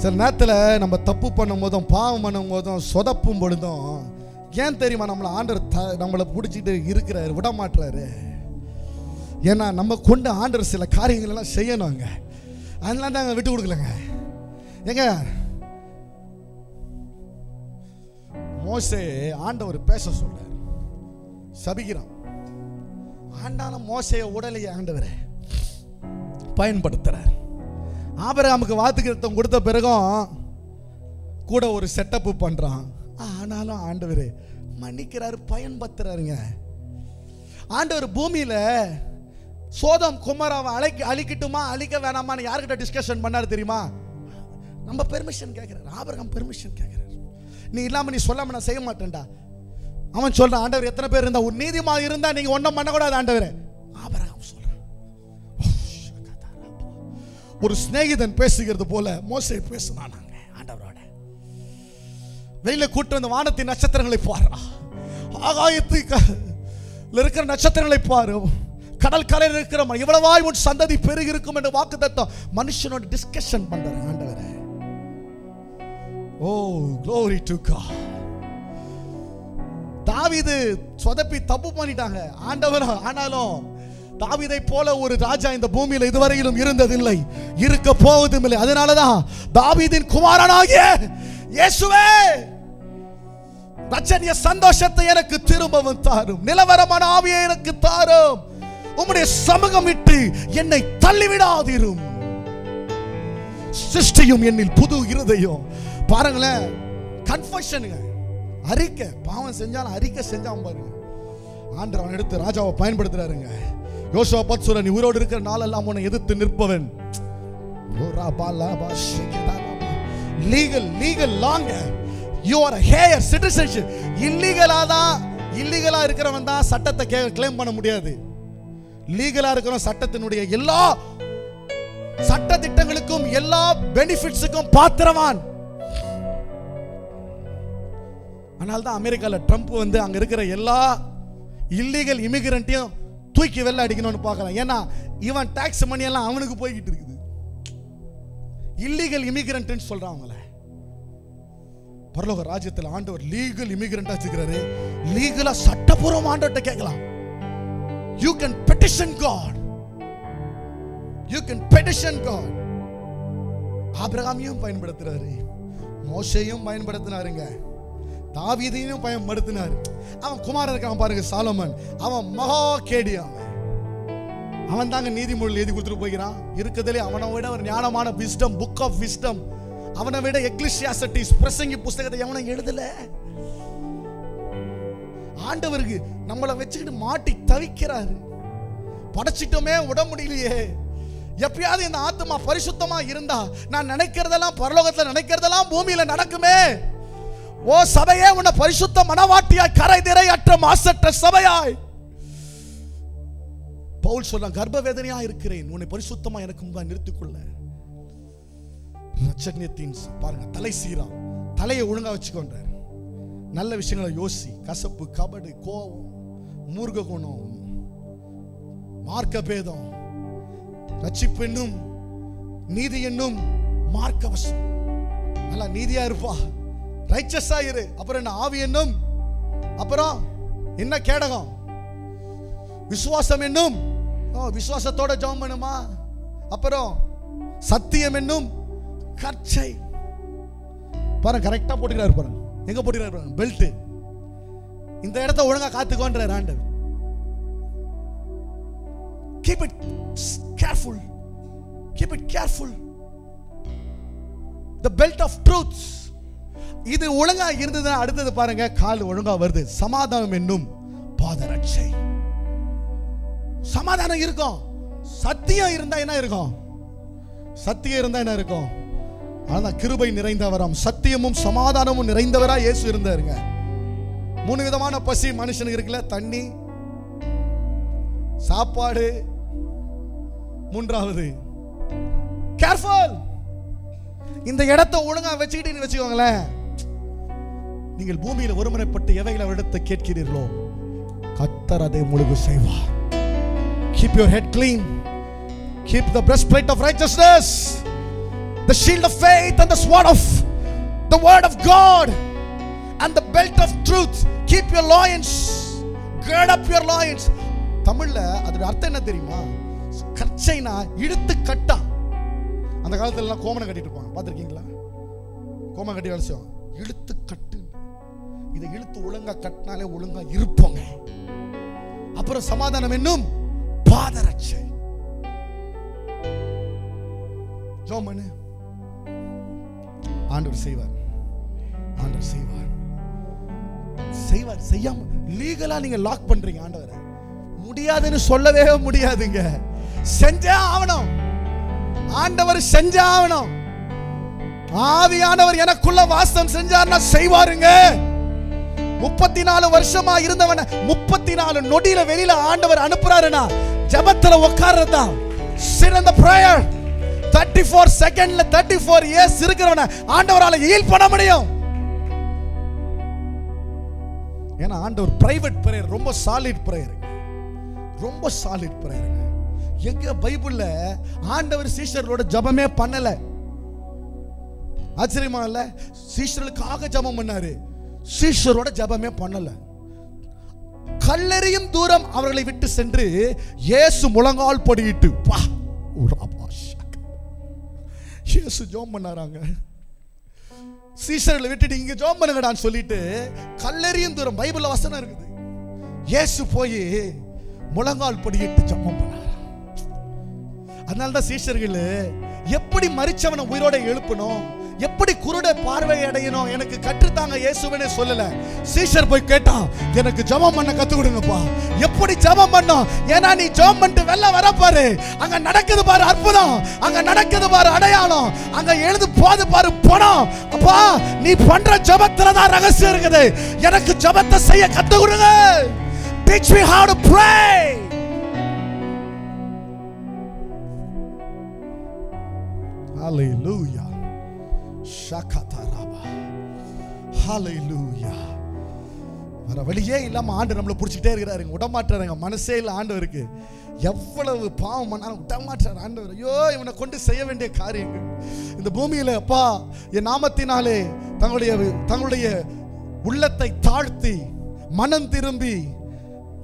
சில நேரத்தில் நம்ம தப்பு பண்ணும் போதும் பாவம் பண்ணும் போதும் சொதப்பும் பொழுதும் ஏன் தெரியுமா நம்மளை ஆண்டவர் நம்மளை பிடிச்சிட்டு இருக்கிறாரு, விட மாட்டுறாரு. ஏன்னா நம்ம கொண்டு ஆண்டவர் சில காரியங்கள் எல்லாம் செய்யணுங்க. அதெல்லாம் தாங்க விட்டு கொடுக்கலங்க. ஏங்க மோசே ஆண்டவர் பேச சொல்றார், சபிக்கிறான். ஆண்டாலும் மோசையை உடலையே ஆண்டவரை பயன்படுத்துறார். ஆபிரகாமுக்கு வாக்குத்தத்தம் கொடுத்த பிறகும் கூட ஒரு செட்டப் பண்றான். ஆனாலும் ஆண்டவர் மன்னிக்கிறாரு, பயன்படுத்துறாருங்க. ஆண்டவர் பூமியில சோதம் குமாராவை அழிக்கட்டுமா அழிக்க வேணாமான்னு யார்கிட்ட டிஸ்கஷன் பண்ணாரு தெரியுமா? நம்ம பெர்மிஷன் கேட்கிறாரு. ஆபிரகாம் பெர்மிஷன் கேட்கிறாரு. நீ இல்லாம நீ சொல்லாம நான் செய்ய மாட்டேன்டா. அவன் சொல்றான், ஆண்டவர் எத்தனை பேர் இருந்தா, ஒரு நீதிமா இருந்தா நீங்க ஒன்றும் பண்ணக்கூடாது ஆண்டவரே. ஆபிரகாம் சொல்றான். ஒரு சிநேகிதன் பேசுகிறது போல மோசே பேசினான் ஆண்டவரோட. வெளியில கூட்டு வந்த வானத்தின் நட்சத்திரங்களை பாரு, ஆகாயத்தில் இருக்கிற நட்சத்திரங்களை பாரு, கடல் கரையில் இருக்கிற இவ்வளவாய் உன் சந்ததி பெருகி இருக்கும் என்று வாக்குத்தத்தம் மனுஷனோட டிஸ்கஷன் பண்றாரு ஆண்டவரே. ஓ, glory to God. தாவீது சொதப்பி தப்பு பண்ணிட்டாங்க ஆண்டவர். ஆனாலும் தாவீதை போல ஒரு ராஜா இந்த பூமியில இதுவரையிலும் இருந்ததில்லை, இருக்க போவதும் இல்லை. அதனாலதான் தாவீதின் குமாரனாகிய இயேசுவே, ரட்சணிய சந்தோஷத்தை எனக்கு திரும்பவும் தாரும், நிலவரமான ஆவியை எனக்கு தாரும், உம்முடைய சமூகம் விட்டு என்னை தள்ளிவிடாதீரும், சிருஷ்டியும் என்னில் புது இருதயம். பாருங்களேன், கன்ஃபெஷனுங்க, அறிக்கை. பாவம் செஞ்சாலும் அறிக்கை செஞ்சான் பாருங்க. ஆண்டவர் அவன் எடுத்து ராஜாவை பயன்படுத்துறாருங்க. யோசுவா பார்த்து சொல்ற, நீ உயிரோடு இருக்கிற நாளெல்லாம் உன்னை எதிர்த்து நிற்பவன். Legal long you are heir citizenship. இல்லீகலா இருக்கிறவன் தான் சட்டத்தை கிளைம் பண்ண முடியாது. லீகலா இருக்கிறவன் சட்டத்தினுடைய எல்லா சட்ட திட்டங்களுக்கும் எல்லா பெனிஃபிட்ஸுக்கும் பாத்திரவான். அதனால தான் அமெரிக்காவில் ட்ரம்ப் வந்து அங்க இருக்கிற எல்லா இல்லீகல் இமிகிரண்ட்டையும் தூக்கி வெளில அடிக்கணும்னு பார்க்கலாம். ஏன்னா இவன் டாக்ஸ் மணி எல்லாம் அவனுக்கு போய்கிட்டு இருக்குது. இல்லீகல் இமிகிரண்ட் சொல்றான் அவங்கள. பரலோக ராஜ்யத்தில் ஆண்டவர் லீகல் இமிகிரண்டா வச்சுக்கிறாரு. லீகலா சட்டபூர்வம் ஆண்டவர்கிட்ட கேட்கலாம். You can petition God. You can petition God. ஆபிரகாமையும் பயன்படுத்துறாரு, மோசேயும் பயன்படுத்தினாருங்க, தாவீதையும் பயன்படுத்தினார். அவன் குமாரன் இருக்கான் பாருங்க, சாலமன். அவன் மகா கேடியான். அவன் தாங்க நீதிமொழிகள் எழுதி கொடுத்துட்டு போகிறான். இருக்கிறதுலே அவனை விட ஒரு ஞானமான விஸ்டம், புக் ஆஃப் விஸ்டம், அவனை விட எக்லிசியாசிட்டிஸ் பிரசங்கி புஸ்தகத்தை அவனை எழுதல. ஆண்டவருக்கு நம்மளை வச்சுக்கிட்டு மாட்டி தவிக்கிறாரு. படைச்சிட்டோமே, விட முடியலையே. எப்பயாவது இந்த ஆத்மா பரிசுத்தமா இருந்தா நான் நினைக்கிறதெல்லாம் பரலோகத்தில் நினைக்கிறதெல்லாம் பூமியில நடக்குமே. ஓ சபையே, உன்னை பரிசுத்த மனவாட்டியாய், கரை திரை அற்ற மாசற்ற சபையாய். பவுல் சொல்றான், கர்ப்ப வேதனையா இருக்கிறேன், உன்னை பரிசுத்தமா எனக்கு முன்பா நிறுத்திக்கொள்ள. ரட்சணியத்தின் பாருங்க, தலை சீரா, தலையை ஒழுங்கா வச்சுக்கொண்டார். நல்ல விஷயங்களை யோசி. கசப்பு, கபடு, கோபம், மூர்க்க குணம், மார்க்க பேதம், ரட்சிப்பு என்னும் நீதி என்னும் மார்க்கவசம். நல்லா நீதியா இருப்பா, ரைச்சஸா இரு. அப்புறம் என்ன ஆவி என்னும், அப்புறம் என்ன கேடகம், விசுவாசம் என்னும் விசுவாசத்தோட ஜெபம் பண்ணுமா. அப்புறம் சத்தியம் என்னும் கச்சை பாருங்க, கரெக்டா போட்டுக்கிறாரு பாருங்க. எங்க போட்டுக்கிறாரு பாருங்க, பெல்ட். இந்த இடத்தை ஒழுங்கா காத்துக்கோன்றார் ஆண்டவர். Keep it careful. Keep it careful. The belt of truth. இது ஒழுங்கா இருந்ததுன்னா அடுத்தது பாருங்க, கால் ஒழுங்கா வருது. சமாதானம் என்னும் பாதரட்சை. சமாதானம் இருக்கும். சத்தியம் இருந்தா என்ன இருக்கும்? சத்தியம் இருந்தா என்ன இருக்கும்? அதான் கிருபை நிறைந்தவராம், சத்தியமும் சமாதானமும் நிறைந்தவரா இயேசு இருந்தாருங்க. 3 விதமான பசி மனுஷனுக்கு இருக்குல்ல, தண்ணி, சாப்பாடு, 3வது கேர்ஃபுல். இந்த இடத்தை ஒழுங்கா வச்சுக்கிட்டு வச்சுக்கோங்களேன், நீங்கள் பூமியில் ஒருமுறைப்பட்டு எவைகளை எடுத்து கேட்கிறீர்களோ கர்த்தர் அதை முழுகு செய்வார். Keep your head clean. Keep the breastplate of righteousness, the shield of faith and the sword of the word of God and the belt of truth. Keep your loins. Gird up your loins. தமிழ்ல அதோட அர்த்தம் என்ன தெரியுமா? கச்சைனா இழுத்து கட்டா. அந்த காலத்துல எல்லாம் கோமணம் கட்டிட்டு இருப்பாங்க, பார்த்திருக்கீங்களா? கோமணம் கட்டி வேலை செய்வாங்க. இழுத்து கட்டு. இதை இழுத்து ஒழுங்கா கட்டினாலே ஒழுங்கா இருப்போங்க. அப்புறம் சமாதானம் என்னும் பாதரட்சை. ஜெபம் பண்ணு, ஆண்டவர் செய்வார். ஆண்டவர் செய்வார். செய்வார். செய்யாம லீகலா நீங்க லாக் பண்றீங்க ஆண்டவரை. முடியாதுன்னு சொல்லவே முடியாதுங்க. செஞ்சே ஆவணும். ஆண்டவர் செஞ்சே ஆவணும். ஆவியானவர் எனக்குள்ள வாசம் செஞ்சார்னா செய்வாருங்க. 34 வருஷமா இருந்தவன 34 நொடியில வெளியில ஆண்டவர் அனுப்புறாருன்னா ஜெபத்துல உட்கார்றதா. Sit in the prayer. 34 செகண்ட்ல 34 இயர்ஸ் இருக்கிறவன ஆண்டவரால ஹீல் பண்ண முடியும். ஏன்னா ஆண்டவர் பிரைவேட் பிரேயர், ரொம்ப சாலிட் பிரேயர், ரொம்ப சாலிட் பிரேயர். எங்க பைபிள்ல ஆண்டவர் சீஷர்களோட ஜெபமே பண்ணல. ஆச்சரியமா இல்ல? சீஷர்களுக்காக ஜெபம் பண்ணாரு, சீஷரோட ஜெபமே பண்ணல. கல்லெறியும் தூரம் அவர்களை விட்டு சென்று இயேசு முழங்கால் படியிட்டு இயேசு ஜெபம் பண்ணாராங்க. சீஷர்களை விட்டுட்டு இங்க ஜெபம் பண்ணுங்கடான்னு சொல்லிட்டு கல்லெறியும் தூரம், பைபிள்ல வசனம் இருக்குது, இயேசு போய் முழங்கால் படியிட்டு ஜெபம் பண்ணாரா. அதனாலதான் சீஷர்கள் எப்படி மரிச்சவனை உயிரோட எழுப்பணும், எப்படி குருட பார்வை அடையணும் எனக்கு கற்றுத்தாங்க இயேசுவே சொல்லல. சீஷர் போய் கேட்டான், எனக்கு ஜெபம் பண்ண கத்து கொடுங்கப்பா. எப்படி ஜெபம் பண்ணோம்? ஏன்னா நீ ஜெபம் பண்ணிட்டு வெளில வர பாரு, அங்க நடக்குது பாரு அற்புதம், அங்க நடக்குது பாரு அடையாளம், அங்க எழுது போது பாரு பணம். அப்பா நீ பண்ற ஜெபத்துல தான் ரகசியம் இருக்குது. எனக்கு ஜெபத்தை செய்ய கத்து கொடுங்க. Teach me how to pray. Hallelujah. Shakataraba. Hallelujah. வர வழியே இல்லாம ஆண்டு நம்மளை பிடிச்சிக்கிட்டே இருக்கிறாருங்க, விடமாட்டாருங்க. மனசே இல்லை ஆண்டவருக்கு. எவ்வளவு பாவம் பண்ணாலும் விடமாட்டார் ஆண்டவர். ஐயோ இவனை கொண்டு செய்ய வேண்டிய காரியங்கள் இந்த பூமியில. அப்பா என் நாமத்தினாலே தங்களுடைய உள்ளத்தை தாழ்த்தி மனம் திரும்பி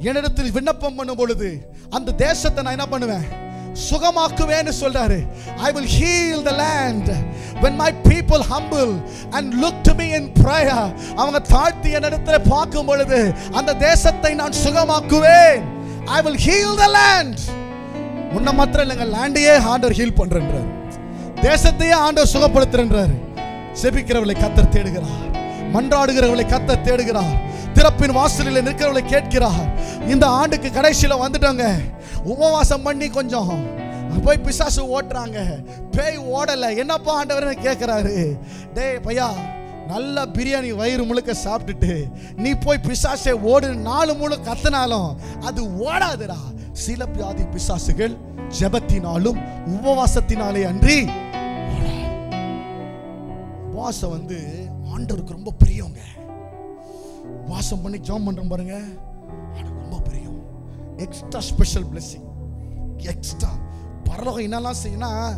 என்னிடத்தில் விண்ணப்பம் பண்ணும் பொழுது அந்த தேசத்தை நான் என்ன பண்ணுவேன்? சுகமாக்குவேன்னு சொல்றாரு. I will heal the land when my people humble and look to me in prayer. அவங்க தாழ்த்தி என்னிடத்துல பார்க்கும் பொழுது அந்த தேசத்தை நான் சுகமாக்குவேன். I will heal the land. உன்ன மாத்திரம் இல்லைங்க, லேண்டையே ஆண்டவர் ஹீல் பண்றாரு, தேசத்தையே ஆண்டவர் சுகப்படுத்துறாரு. செபிக்கிறவர்களை கர்த்தர் தேடுகிறார், மன்றாடுகிறவர்களை கர்த்தர் தேடுகிறார், திறப்பின் வாசலில் நிற்கிறவர்களை கேட்கிறார். இந்த ஆண்டுக்கு கடைசியில வந்துட்டாங்க, உபவாசம் பண்ணி கொஞ்சம் போய் பிசாசு ஓட்டுறாங்க, பேய் ஓடல. என்னப்பா ஆண்டவரே கேட்கிறாரு, டேய் பையா நல்ல பிரியாணி வயிறு முழுக்க சாப்பிட்டுட்டு நீ போய் பிசாசை ஓடு 4 முழு கத்தினாலும் அது ஓடாதுடா. சில வியாதி பிசாசுகள் ஜெபத்தினாலும் உபவாசத்தினாலே அன்றி உபவாசம் ஆண்டவருக்கு ரொம்ப பிரியங்க. வாசம் பண்ணி ஜெபம் பண்றோம் பாருங்க, ரொம்ப பிரியம். எக்ஸ்ட்ரா ஸ்பெஷல் பிளெஸிங், எக்ஸ்ட்ரா பரலோகம் என்னெல்லாம் செய்யணும்.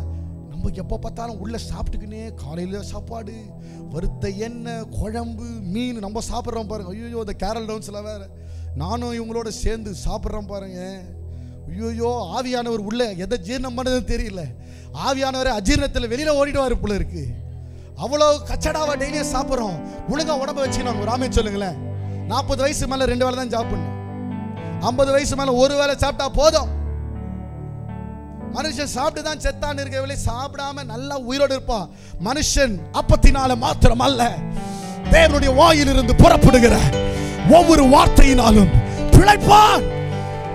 நம்ம எப்போ பார்த்தாலும் உள்ள சாப்பிட்டுக்கினே, காலையில் சாப்பாடு, வறுத்த எண்ணெய், குழம்பு, மீன் நம்ம சாப்பிட்றோம் பாருங்க. ஐயோ இந்த கேரல் டவுன்ஸில் வேற நானும் இவங்களோட சேர்ந்து சாப்பிட்றோம் பாருங்க. ஐயோ ஆவியானவர் உள்ள எதை ஜீரணம் பண்ணதுன்னு தெரியல. ஆவியானவரை அஜீரணத்தில் வெளியில ஓடிடுவாரு போல இருக்கு. அவ்வளோ கச்சடாவை டெய்லியும் சாப்பிட்றோம். ஒழுங்கா உடம்பை வச்சுக்கணும். ஒரு ஆமே சொல்லுங்களேன். 40 வயசு மேல 2 வேளை தான் சாப்பிடணும். 50 வயசு மேல 1 வேளை சாப்பிட்டா போதும். மனுஷன் சாப்பிட்டு தான் செத்தான் இருக்கவில்லை, சாப்பிடாம நல்லா உயிரோடு இருப்பான். மனுஷன் அப்பத்தினால மாத்திரம் அல்ல, தேவனுடைய வாயிலிருந்து புறப்படுகிற ஒவ்வொரு வார்த்தையினாலும் பிழைப்பான்.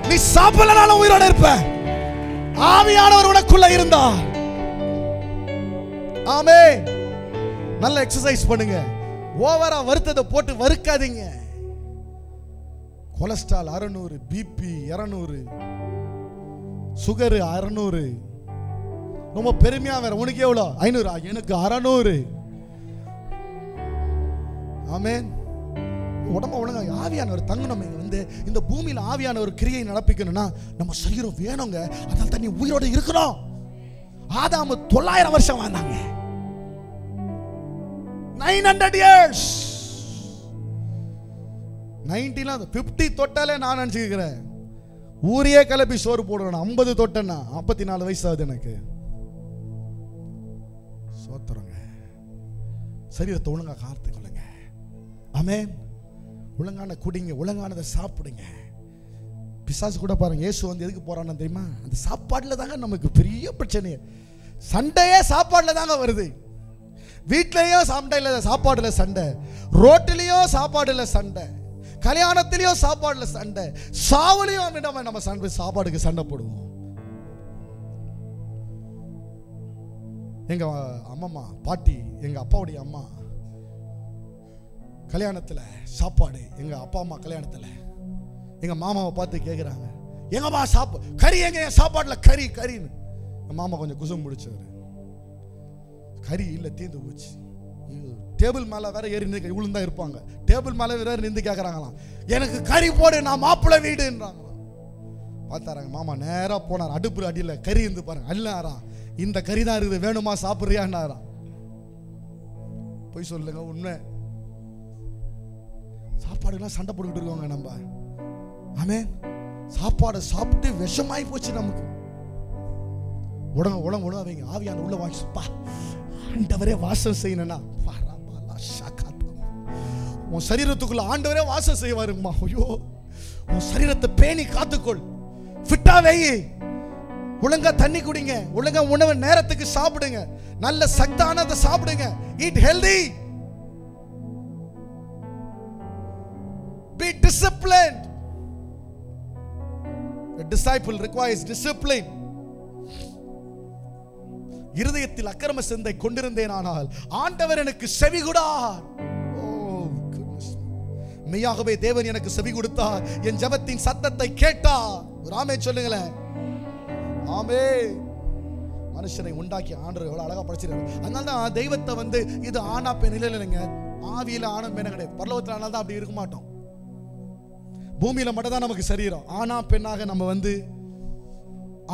நீ சாப்பிடலனாலும் உயிரோடு இருப்ப. ஆவியானவர் உனக்குள்ள இருந்தா. ஆமென். நல்ல எக்ஸசைஸ் பண்ணுங்க. ஓவரா வருத்தத்தை போட்டு வறுக்காதீங்க. Cholesterol 600, BP 200, sugar 600. ரொம்ப பெருமையா வேற. உனக்கு எவ்வளோ? 500. எனக்கு 600. ஆமென். உடம்பு ஒழுங்கா ஆவியானவர் தங்கணும். வந்து இந்த பூமியில ஆவியானவர் கிரியை நடப்பிக்கணும்னா நம்ம சரீரம் வேணுங்க. அதனால தண்ணி உயிரோட இருக்கணும். ஆதாம் 900 வருஷம் வாழ்ந்தாங்க. 900 years. 50 தொட்டாலே நான் நினைச்சுக்கிறேன் ஊரையே கிளப்பி சோறு போடுவேன். 50 தொட்டேன்னா 54 வயசு ஆகுது எனக்கு. சோத்துறங்க. சரீரத்தை ஒழுங்கா காத்துக்கொள்ளுங்க. ஆமென். ஒழுங்கான குடிங்க, ஒழுங்கானதை சாப்பிடுங்க. பிசாசு கூட பாருங்க, இயேசு வந்து எதுக்கு போறான்னு தெரியுமா? அந்த சாப்பாடுல தாங்க நமக்கு பெரிய பிரச்சனை. சண்டையே சாப்பாடுல தாங்க வருது. வீட்லயும் சண்டையில, சாப்பாடுல சண்டை, ரோட்டிலையும் சாப்பாடுல சண்டை, கல்யாணத்திலையும் சாப்பாடுல சண்டை, சாவுலையும் நம்ம சண்டை, சாப்பாடுக்கு சண்டை போடுவோம். எங்க அம்மா பாட்டி, எங்க அப்பாவுடைய அம்மா கல்யாணத்துல சாப்பாடு, எங்க அப்பா அம்மா கல்யாணத்துல எங்க மாமாவை பார்த்து கேட்குறாங்க, எங்கம்மா கறி எங்க? என் சாப்பாடுல கறி கறின்னு. மாமா கொஞ்சம் குசும் பிடிச்சவர். கறி இல்லை, தீர்ந்து போச்சு. டேபிள் மேல வேற ஏறி நின்று இவ்வளவு தான் இருப்பாங்க. டேபிள் மேல வேற நின்று கேட்கறாங்களாம், எனக்கு கறி போடு, நான் மாப்பிள்ளை வீடுன்றாங்களாம். பார்த்தாராங்க. மாமா நேரா போனார். அடுப்பு அடியில் கறி இருந்து பாருங்க. அல்லாரா, இந்த கறி தான் இருக்குது, வேணுமா சாப்பிட்றியான்னாரா? போய் சொல்லுங்க, உண்மை. சாப்பாடுலாம் சண்டை போட்டுக்கிட்டு இருக்கோங்க நம்ம. ஆமென். சாப்பாடை சாப்பிட்டு விஷமாயி போச்சு நமக்கு. உடம்பு வைங்க. ஆவியான உள்ள வாங்கிப்பா, ஆண்டவரே வாசம் செய்யணும்னா உன் சரீரத்துக்குள்ள ஆண்டவரே வாசம் செய்வாருங்கம்மா. ஐயோ, உன் சரீரத்தை பேணி காத்துக்கொள், ஃபிட்டா வெயி, ஒழுங்கா தண்ணி குடிங்க, ஒழுங்கா உணவு நேரத்துக்கு சாப்பிடுங்க, நல்ல சத்தானதை சாப்பிடுங்க. eat healthy, be disciplined. A disciple requires discipline. இருதயத்தில் அக்கிரம சிந்தை கொண்டிருந்தேன், ஆனால் ஆண்டவர் எனக்கு செவி கொடார். மெய்யாகவே தேவன் எனக்கு செவி கொடுத்தார், என் ஜெபத்தின் சத்தத்தை கேட்டார். ஒரு ஆமென் சொல்லுங்களேன். ஆமென். மனுஷனை உண்டாக்கி ஆண்டவர் எவ்வளவு அழகா படைச்சிருக்காரு. அதனால தான் தெய்வத்தை வந்து இது ஆனா பெண் இல்லைங்க. ஆவியில ஆணும் பெண்ண கிடையாது. பரலோகத்தில் ஆனால்தான் அப்படி இருக்க மாட்டோம். பூமியில மட்டும் தான் நமக்கு சரீரம். ஆனா பெண்ணாக நம்ம வந்து,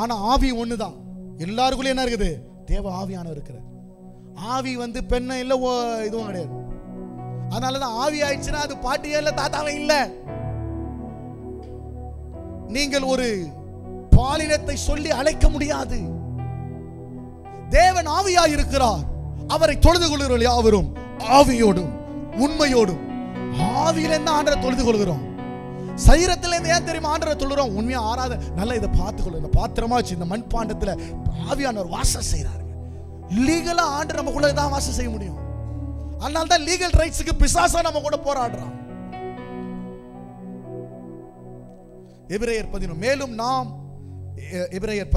ஆனா ஆவி ஒண்ணுதான். எல்லாருக்குள்ளயும் என்ன இருக்குது? தேவ ஆவியானவர் இருக்கிறார். ஆவி வந்து பெண்ணை இல்லை, இதுவும் கிடையாது. அதனாலதான் ஆவி ஆயிடுச்சுன்னா அது பாட்டியே இல்லை, தாத்தாவே இல்லை. நீங்கள் ஒரு பாலினத்தை சொல்லி அழைக்க முடியாது. தேவன் ஆவியாய் இருக்கிறார். அவரை தொழுது கொள்கிறோம் யாவரும் ஆவியோடும் உண்மையோடும். ஆவியில இருந்து ஆண்டரை தொழுது கொள்கிறோம். சரீரத்துல இருந்து ஏன் தெரியுமா ஆண்டரை தொழுகிறோம்? உண்மையா ஆறாத நல்லா இதை பார்த்துக்கொள்ளும். இந்த பாத்திரமா வச்சு இந்த மண்பாண்டத்துல ஆவியானவர் வாசம் செய்யறாருங்க. லீகலா ஆண்டு நமக்குள்ள தான் வாசம் செய்ய முடியும். அதனால தான் லீகல் ரைட்ஸுக்கு பிசாசா நம்ம கூட போராடுறோம். எபிரேயர் 11 மேலும் நாம், எபிரேயர்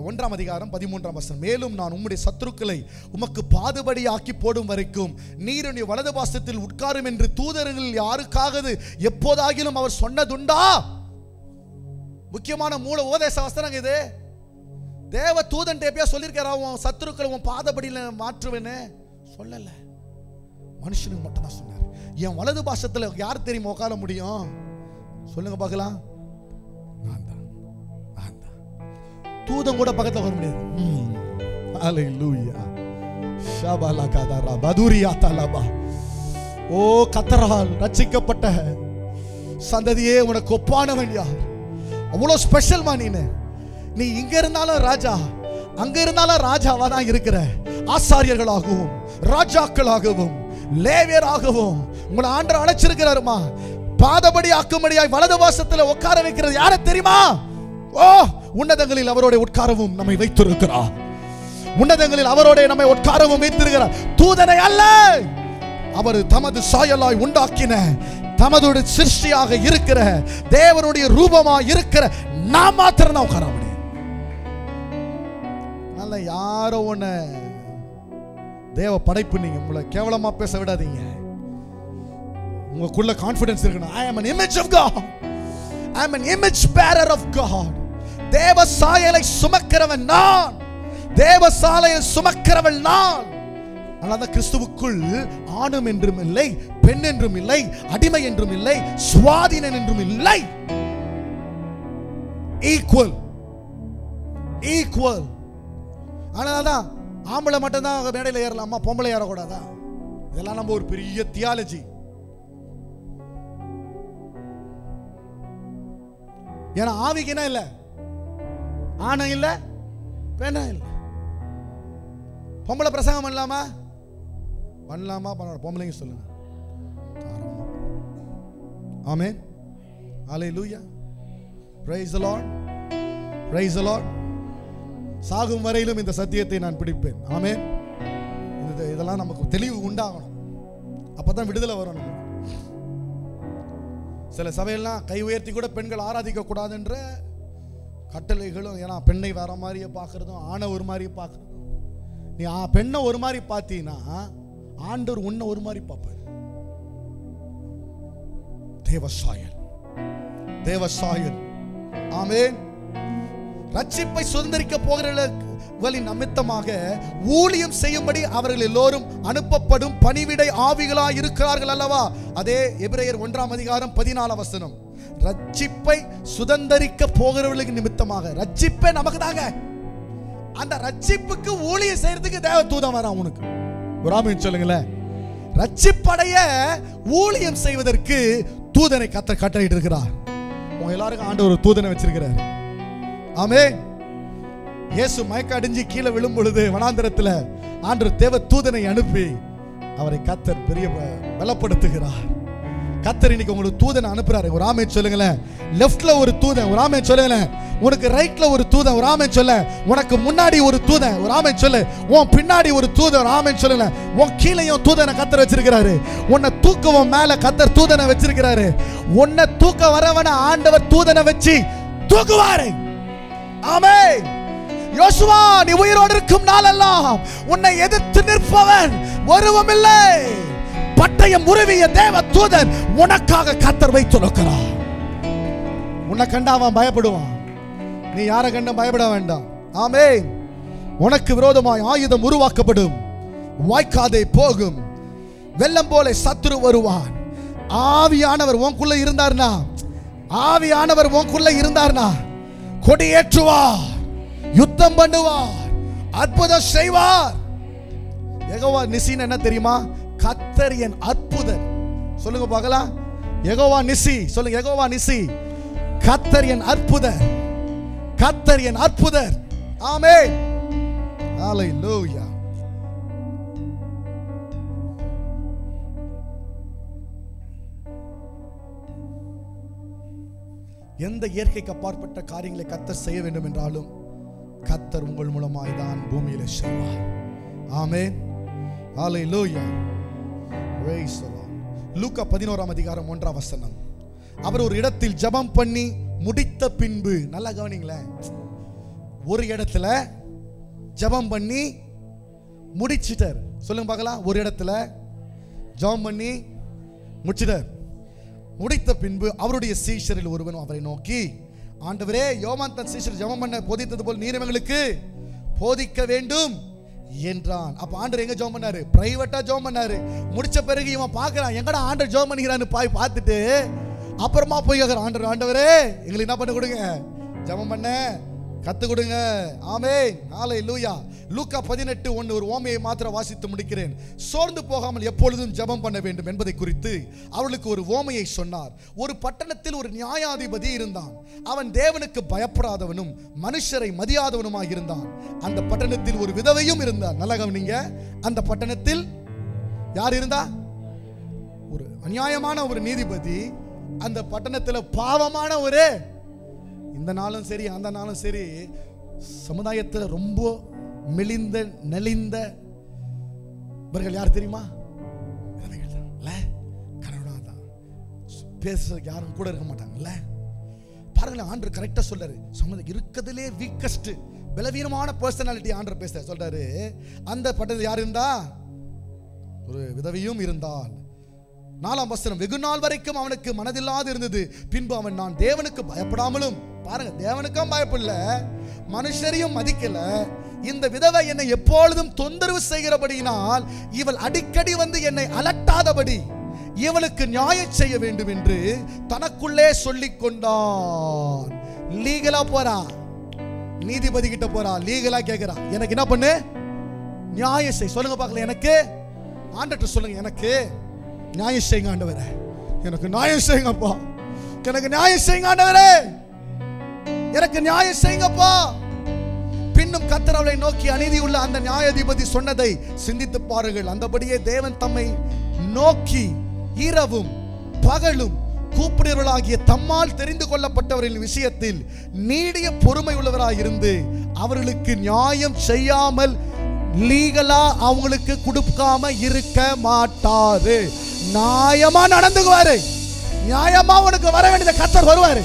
1ஆம் அதிகாரம் 13ஆம் வசனம், மேலும் நான் உம்முடைய சத்துருக்களை உமக்கு பாதுபடி ஆக்கி போடும் வரைக்கும் நீர் என்னுடைய வலது பாசத்தில் உட்காரும் என்று தூதர்கள் யாருக்காவது எப்போதாகிலும் அவர் சொன்னதுண்டா? முக்கியமான மூல உபதேச வசனம் இது. தேவ தூதன் எப்பயா சொல்லியிருக்காரா உன் சத்துருக்களை உன் பாதபடியில் மாற்றுவேன்னு? சொல்லல. மனுஷனுக்கு மட்டும் தான் சொன்னார். என் வலது பாசத்தில் யார் தெரியுமா உட்கார முடியும்? சொல்லுங்க பார்க்கலாம். நான் தான். தூதன் கூட பக்கத்தில் வர முடியாது. ஹல்லேலூயா. ஷபாலா கதரா பதுரியா தலபா. ஓ கத்தரால் ரட்சிக்கப்பட்ட சந்ததியே உனக்கு ஒப்பானவன் யார்? அவ்வளோ ஸ்பெஷல் மா நீனு. நீ இங்க இருந்தாலும் ராஜா, அங்க இருந்தாலும் ராஜாவா தான் இருக்கிற. ஆசாரியர்களாகவும் ராஜாக்களாகவும் லேவியராகவும் உங்களை ஆண்டவர் அழைச்சிருக்கிறாருமா. பாதபடி ஆக்கும்படியாய் வலது வாசத்துல உட்கார வைக்கிறது யார தெரியுமா? ஓ, உன்னதங்களில் அவரோட உட்காரவும் நம்மை வைத்திருக்கிறார். உன்னதங்களில் அவரோட நம்மை உட்காரவும் வைத்திருக்கிறார். தூதனை அல்ல, அவர் தமது சாயலாய் உண்டாக்கின தமது சிருஷ்டியாக இருக்கிற தேவனுடைய ரூபமாய் இருக்கிற நான் மாத்திரம் தான் உட்கார முடியும். நல்ல யாரோ ஒண்ணு தேவ படைப்பு, நீங்க உங்களை கேவலமா பேச விடாதீங்க. உங்களுக்குள்ள கான்ஃபிடன்ஸ் இருக்கணும். I am an image of God. I am an image bearer of God. தேவ சாயலை சுமக்கிறவன் நான், தேவ சாயலை சுமக்கிறவள் நான். ஆனால் கிறிஸ்துவுக்குள் ஆணும் என்றும் இல்லை, பெண் என்றும் இல்லை, அடிமை என்றும் இல்லை, சுவாதீனன் என்றும் இல்லை. Equal, equal. ஆனாதான் ஆம்பளை மட்டும் தான் மேடையில் ஏறலாமா, பொம்பளை ஏறக்கூடாதா? இதெல்லாம் நம்ம ஒரு பெரிய தியாலஜி. ஏன்னா ஆவிக்கு என்ன இல்ல, ஆணும் இல்ல, பெண்ணும் இல்ல. பொம்பளை பிரசங்கம் பண்ணலாமா? பண்ணலாமா? பொம்பளைங்க சொல்லுங்க. Amen. Hallelujah. Praise the Lord. Praise the Lord. சாகும் வரையிலும் இந்த சத்தியத்தை நான் பிடிப்பேன். ஆமென். இதெல்லாம் நமக்கு தெளிவு உண்டாகணும். அப்பதான் விடுதலை வரும். சில சபையெல்லாம் கை உயர்த்தி கூட பெண்கள் ஆராதிக்க கூடாதுன்ற கட்டளைகளும், ஏன்னா பெண்ணை வேற மாதிரியே பார்க்கறதும் ஆணை ஒரு மாதிரியே பார்க்கறதும். நீ பெண்ணை ஒரு மாதிரி பார்த்தீங்கன்னா ஆண்டவர் உன்னை ஒரு மாதிரி பார்ப்பார். தேவசாயல், தேவசாயல். ஆமென். ரட்சிப்பை சுதந்திரிக்க போகிறவர்களின் நிமித்தமாக ஊழியம் செய்யும்படி அவர்கள் எல்லோரும் அனுப்பப்படும் பணிவிடை ஆவிகளாய் இருக்கிறார்கள் அல்லவா? அதே எபிரேயர் 1:14. ரட்சிப்பை சுதந்திரிக்க போகிறவர்களுக்கு நிமித்தமாக. ரட்சிப்பே நமக்கு தாங்க. அந்த ரட்சிப்புக்கு ஊழியம் செய்யறதுக்கு தேவ தூதன் வரான் உனக்கு. ஒரு ஆமென் சொல்லுங்களேன். ரட்சிப்படைய ஊழியம் செய்வதற்கு தூதனை கர்த்தர் கட்டளையிட்டு இருக்கிறார். உங்க எல்லாருக்கும் ஆண்டவர் ஒரு தூதனை வச்சிருக்கிறார். ஆமென். இயேசு மயக்க அடிஞ்சு கீழே விழும் பொழுது வனாந்தரத்தில் ஆண்டவர் தேவ தூதனை அனுப்பி அவரை கர்த்தர் பெரிய பலப்படுத்துகிறார். கர்த்தர் இன்னைக்கு உங்களுக்கு தூதனை அனுப்புறாரு. ஒரு ஆமென் சொல்லுங்களேன். லெஃப்ட்ல ஒரு தூதன், ஒரு ஆமென் சொல்லுங்களேன். உனக்கு ரைட்ல ஒரு தூதன், ஒரு ஆமென் சொல்ல. உனக்கு முன்னாடி ஒரு தூதன், ஒரு ஆமென் சொல்லு. உன் பின்னாடி ஒரு தூதன், ஒரு ஆமென் சொல்லுங்க. உன் கீழையும் தூதனை கர்த்தர் வச்சிருக்கிறாரு. உன்னை தூக்கவும் மேல கர்த்தர் தூதனை வச்சிருக்கிறாரு. உன்னை தூக்க வரவன ஆண்டவர் தூதனை வச்சு தூக்குவாரு. ஆமென். யோசுவா, நீ உயிரோடு இருக்கும் நாளெல்லாம் உன்னை எதிர்த்து நிற்பவன் ஒருவரும் இல்லை. பட்டயம் உருவிய தேவ தூதன் உனக்காக கர்த்தர் வைத்திருக்கிறார். உன்னை கண்டா அவன் பயப்படுவான். நீ யாரை கண்டும் பயப்பட வேண்டாம். ஆமென். உனக்கு விரோதமாய் ஆயுதம் உருவாக்கப்படும், வாய்க்காதே போகும். வெள்ளம் போல சத்துரு வருவான். ஆவியானவர் உனக்குள்ள இருந்தார்னா, ஆவியானவர் உனக்குள்ள இருந்தார்னா கொடியேற்றுவார், யுத்தம் பண்ணுவார், அற்புதம் செய்வார். யெகோவா நிசின்னு என்ன தெரியுமா? கர்த்தர் என் அற்புதர். சொல்லுங்க பார்க்கலாம். யெகோவா நிசி சொல்லுங்க. யெகோவா நிசி. கர்த்தர் என் அற்புதர், கர்த்தர் என் அற்புதர். ஆமென். ஹல்லேலூயா. எந்த இயற்கைக்கு அப்பாற்பட்ட காரியங்களை கர்த்தர் செய்ய வேண்டும் என்றாலும் கர்த்தர் உங்கள் மூலமாய் தான் பூமியில செய்வார். ஆமென். ஹல்லேலூயா. Praise the Lord. லூக்கா 11:1. அவர் ஒரு இடத்தில் ஜெபம் பண்ணி முடித்த பின்பு, நல்லா கவனிங்களேன், ஒரு இடத்துல ஜெபம் பண்ணி முடிச்சிட்டார். சொல்லுங்க பார்க்கலாம். ஒரு இடத்துல ஜெபம் பண்ணி முடிச்சிட்டார். முடித்த பின்பு அவருடைய சீஷரில் ஒருவன் அவரை நோக்கி, ஆண்டவரே, யோவான் தன் சீஷர் ஜெபம் பண்ண போதித்தது போல் நீர் எங்களுக்கு போதிக்க வேண்டும் என்றான். அப்ப ஆண்டவர் எங்க ஜெபம் பண்ணாரு? பிரைவேட்டா ஜெபம் பண்ணாரு. முடிச்ச பிறகு இவன் பார்க்கறான், எங்கடா ஆண்டவர் ஜெபம் பண்ணிக்கிறான்னு போய் பார்த்துட்டு அப்புறமா போய் கேட்கறான், ஆண்டவரே எங்களுக்கு என்ன பண்ண கொடுங்க, ஜெபம் பண்ண கத்து கொடுங்க. ஆமென், ஹalleluya. லூக்கா 18:1 ஒரு ஓமையை மாத்திரம் வாசித்து முடிக்கிறேன். சோர்ந்து போகாமல் எப்பொழுதும் ஜெபம் பண்ண வேண்டும் என்பதை குறித்து அவளுக்கு ஒரு ஓமையை சொன்னார். ஒரு பட்டணத்தில் ஒரு நியாயாதிபதி இருந்தான். அவன் தேவனுக்கு பயப்படாதவனும் மனுஷரை மதியாதவனுமாய் இருந்தான். அந்த பட்டணத்தில் ஒரு விதவையும் இருந்தார். நல்லா கவனிங்க. அந்த பட்டணத்தில் யார் இருந்தா? ஒரு அநியாயமான ஒரு நீதிபதி. அந்த பட்டணத்தில் பாவமான ஒரு, இந்த நாளும் சரி அந்த நாளும் சரி, சமுதாயத்தில் ரொம்ப மெலிந்த நெளிந்த இவர்கள் யார் தெரியுமா? பேசுறதுக்கு யாரும் கூட இருக்க மாட்டாங்கல்ல. பாருங்களேன், ஆண்டவர் கரெக்டா சொல்றாரு. சமுதாயம் இருக்கிறதுலே வீக்கஸ்ட் பலவீனமான பர்சனாலிட்டி ஆண்டவர் பேச சொல்றாரு. அந்த பட்டணத்தில் யார் இருந்தா? ஒரு விதவையும் இருந்தால். 4ஆம் வசனம், வெகு நாள் வரைக்கும் அவனுக்கு மனதில்லாது இருந்தது. பின்பு அவன், நான் தேவனுக்கு பயப்படாமலும், பாருங்க, தேவனுக்கும் பயப்படல, மனுஷரையும் மதிக்கல, இந்த விதவை என்னை எப்பொழுதும் தொந்தரவு செய்கிறபடியினால் இவள் அடிக்கடி வந்து என்னை அலட்டாதபடி இவளுக்கு நியாயம் செய்ய வேண்டும் என்று தனக்குள்ளே சொல்லிக் கொண்டான். லீகலா போறா, நீதிபதி கிட்ட போறா, லீகலா கேட்கிறா, எனக்கு என்ன பண்ணு? நியாயம் செய். சொல்லுங்க பார்க்கல, எனக்கு ஆண்டவர்ட்ட சொல்லுங்க, எனக்கு நியாயம் செய்யுங்க ஆண்டவரே, எனக்கு நியாயம் செய்யுங்கப்பா, எனக்கு நியாயம் செய்யுங்க ஆண்டவரே, எனக்கு நியாயம் செய்யுங்கப்பா. பின்னும் கர்த்தர் அவளை நோக்கி, அநீதி உள்ள அந்த நியாயாதிபதி சொன்னதை சிந்தித்து பாருங்கள். அந்தபடியே தேவன் தம்மை நோக்கி இரவும் பகலும் கூப்பிடுவர்களாகிய தம்மால் தெரிந்து கொள்ளப்பட்டவர்களின் விஷயத்தில் நீடிய பொறுமை உள்ளவராய் இருந்து அவர்களுக்கு நியாயம் செய்யாமல் லீகலா அவங்களுக்கு கொடுக்காம இருக்க மாட்டாரு. நியாயமா நடந்துக்குவாரு. நியாயமா உனக்கு வர வேண்டியதை கர்த்தர் வருவாரு.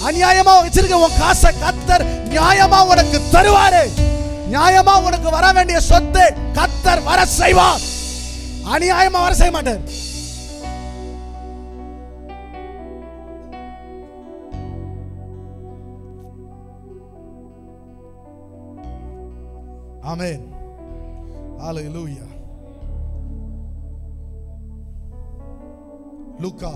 அநியாயமா வச்சிருக்க உன் காசை கர்த்தர் நியாயமா உனக்கு தருவாரு. நியாயமா உனக்கு வர வேண்டிய சொத்தை கர்த்தர் வர செய்வார். அநியாயமா வர செய்ய மாட்டார். ஆமென், ஹalleluya. லூக்கா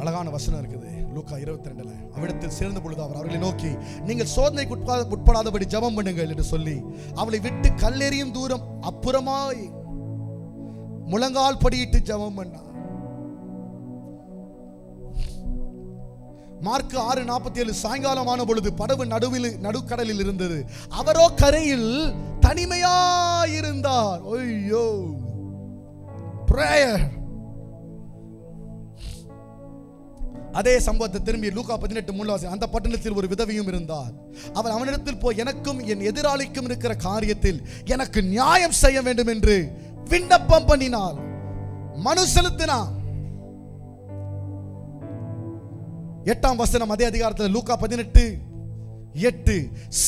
அழகான வசனம் இருக்குது. லூக்கா 22ல, அவிடத்தில் சேர்ந்த பொழுது அவர் அவர்களை நோக்கி, நீங்கள் சோதனைக்கு உட்படாதபடி ஜெபம் பண்ணுங்கள் என்று சொல்லி அவளை விட்டு கல்லெறியும் தூரம் அப்புறமாய் முழங்கால் படியிட்டு ஜெபம் பண்ணார். மார்க்கு 6:47, சாயங்காலமான பொழுது படவு நடுக்கடலில் இருந்தது. அவரோ கரையில் தனிமையாயிருந்தார். ஐயோ, பிரேயர். அதே சம்பவத்தை திரும்பி லூக்கா 18:3, அந்த பட்டணத்தில் ஒரு விதவையும் இருந்தார். அவள் அவனிடத்தில் போய், எனக்கும் என் எதிராளிக்கும் இருக்கிற காரியத்தில் எனக்கு நியாயம் செய்ய வேண்டும் என்று விண்ணப்பம் பண்ணினாள். மனு செலுத்தினார். 8ஆம் வசனம் அதே அதிகாரத்தில் லூக்கா 18:8,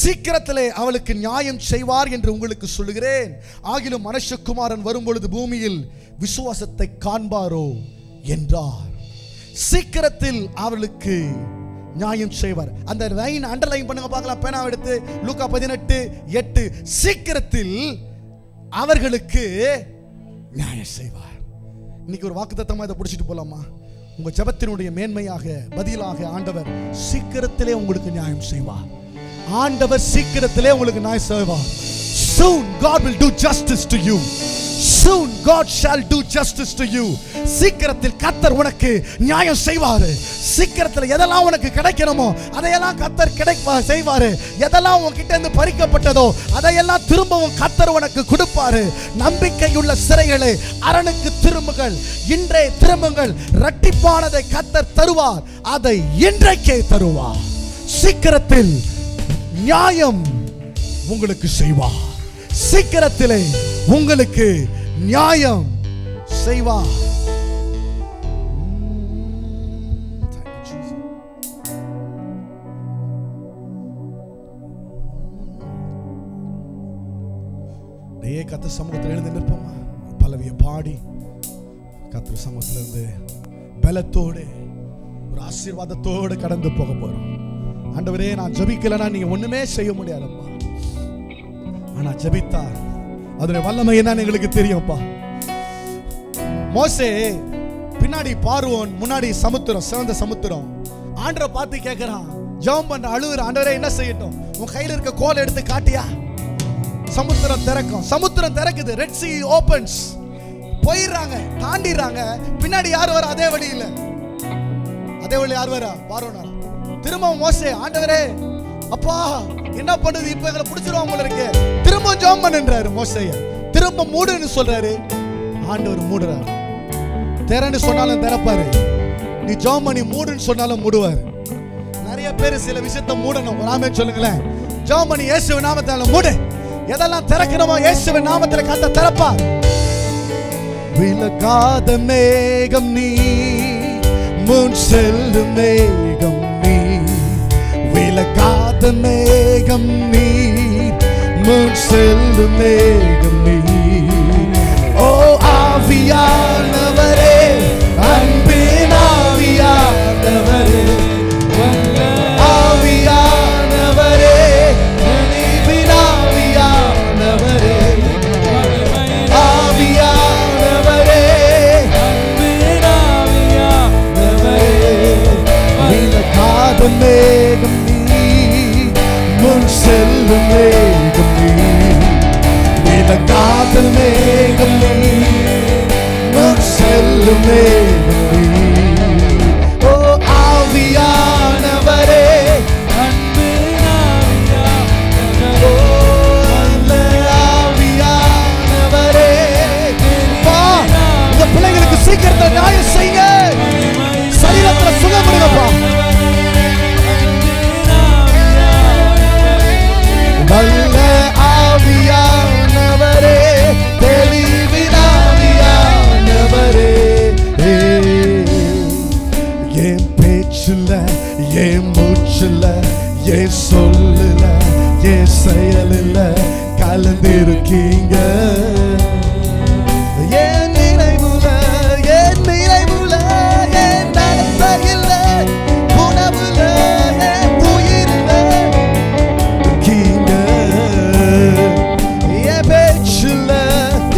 சீக்கிரத்திலே அவளுக்கு நியாயம் செய்வார் என்று உங்களுக்கு சொல்லுகிறேன். ஆகிலும் மனுஷகுமாரன் வரும்பொழுது பூமியில் விசுவாசத்தை காண்பாரோ என்றார். சீக்கிரத்தில் அவளுக்கு நியாயம் செய்வார். அந்த லைன் அண்டர்லைன் பண்ணுங்க பார்க்கலாம், பேனாவை எடுத்து. லூக்கா 18:8, சீக்கிரத்தில் அவர்களுக்கு நியாயம் செய்வார். இன்னைக்கு ஒரு வாக்குத்தத்தமா இதை பிடிச்சிட்டு போலாமா? உங்க ஜெபத்தினுடைய மேன்மையாக பதிலாக ஆண்டவர் சீக்கிரத்திலே உங்களுக்கு நியாயம் செய்வார். ஆண்டவர் சீக்கிரத்திலே உங்களுக்கு நியாயம் செய்வார். Soon God will do justice to you. Soon God shall do justice to you. சீக்கிரத்தில் கர்த்தர் உனக்கு நியாயம் செய்வாரு. சீக்கிரத்தில் எதெல்லாம் உனக்கு கிடைக்கணுமோ அதையெல்லாம் கர்த்தர் செய்வாரு. எதெல்லாம் உன்கிட்ட இருந்து பறிக்கப்பட்டதோ அதையெல்லாம் திரும்பவும் கர்த்தர் உனக்கு கொடுப்பாரு. நம்பிக்கையுள்ள சிறைகளே, அரணுக்கு திரும்புங்கள், இன்றே திரும்புங்கள், இரட்டிப்பானதை கர்த்தர் தருவார், அதை இன்றைக்கே தருவார். சீக்கிரத்தில் நியாயம் உங்களுக்கு செய்வார். சீக்கிரத்திலே உங்களுக்கு நியாயம் செய்வார். கர்த்தர் சமூகத்தில் எழுந்து நிற்போமா? பல்லவியை பாடி கர்த்தர் சமூகத்திலிருந்து பலத்தோடு ஒரு ஆசீர்வாதத்தோடு கடந்து போக போறோம். ஆண்டவரே, நான் ஜெபிக்கலனா நீங்க ஒண்ணுமே செய்ய முடியாதப்பா. ஆனா ஜெபித்தா அதனுடைய வல்லமை என்னன்னு எங்களுக்கு தெரியும்ப்பா. மோசே பின்னாடி பார்வோன், முன்னாடி சமுத்திரம், சிவந்த சமுத்திரம். ஆண்டவரை பார்த்து கேட்கிறான், ஜெபம் பண்ற, அழுகுற, ஆண்டவரே என்ன செய்யட்டும்? உன் கையில இருக்க கோல் எடுத்து காட்டியா? சமுத்திரம் திறக்கும். சமுத்திரம் திறக்குது. ரெட் சீ ஓபன்ஸ். போயிடுறாங்க, தாண்டிடுறாங்க. பின்னாடி யார் வர? அதே வழி இல்ல. அதே வழி யார் வர? பார்வோன். திரும்ப மோசே, ஆண்டவரே அப்பா என்ன பண்ணுது? இப்ப எங்களை பிடிச்சிருவாங்க போல இருக்கு. திரும்ப ஜெபம் பண்ணுன்றாரு மோசேய. திரும்ப மூடுன்னு சொல்றாரு. ஆண்டவர் மூடுறாரு. திறன்னு சொன்னாலும் திறப்பாரு. நீ ஜெபம் பண்ணி மூடுன்னு சொன்னாலும் மூடுவாரு. நிறைய பேர் சில விஷயத்தை மூடணும். ஆமென் சொல்லுங்களேன். ஜெபம் பண்ணி இயேசுவின் நாமத்தால மூடு. எதெல்லாம் திறக்கணுமோ இயேசுவின் நாமத்துல கத்த திறப்பார். விலகாத மேகம் நீ, முன் செல்லும் மேகம் நீ, விலகாத மேகம் நீ, முன் செல்லும் மேகம் நீ. ஓ ஆவியானவரே, அன்பின் ஆவியானவரே, ஆவியானவரே, அன்பின் ஆவியானவரே, ஆவியானவரே, அன்பின் ஆவியானவரே, விலகாத மேகம் நீ, முன் செல்லும் மேகம் நீ, விலகாத மேகம் நீ, முன் செல்லும் மேகம் நீ. ஓ ஆவியானவரே, அன்பின் ஆவியானவரே, ஓ நல்ல ஆவியானவரே, பா இந்த பிள்ளைகளுக்கு சீக்கிரத்தை நியாயம் செய்யுங்க. சரீரத்துல சுகம் கொடுங்கப்பா. நல்ல ஆவியானவரே, தெளிவின் ஆவியானவரே, என் பேச்சுல, என் மூச்சுல, என் சொல்லுல, என் செயலில் கலந்திருக்கீங்க. என் நினைவுல, என் நினைவுல, என் நடத்தையில, உணவுல, என் உயிரில இருக்கீங்க. என் பேச்சுல,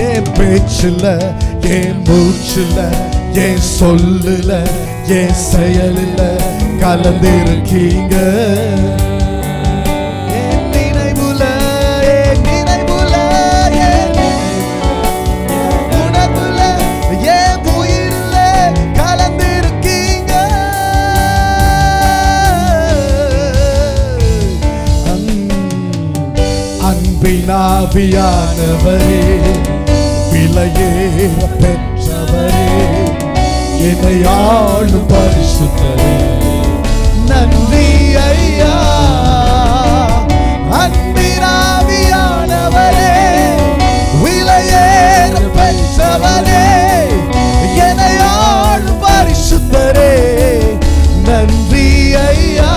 என் பேச்சுல, என் மூச்சுல, என் சொல்லுல, என் செயலில் கலந்திருக்கீங்க. என் நினைவுல, என் நினைவுல, என் உணர்வுல, என் உயிரில கலந்திருக்கீங்க. அன்பின் ஆவியானவரே, விலையேற பெற்றவரே, என்னை ஆளும் பரிசுத்தரே, நன்றி ஐயா. அன்பின் ஆவியானவரே, விலையேற பெற்றவரே, என்னை ஆளும் பரிசுத்தரே, நன்றி ஐயா.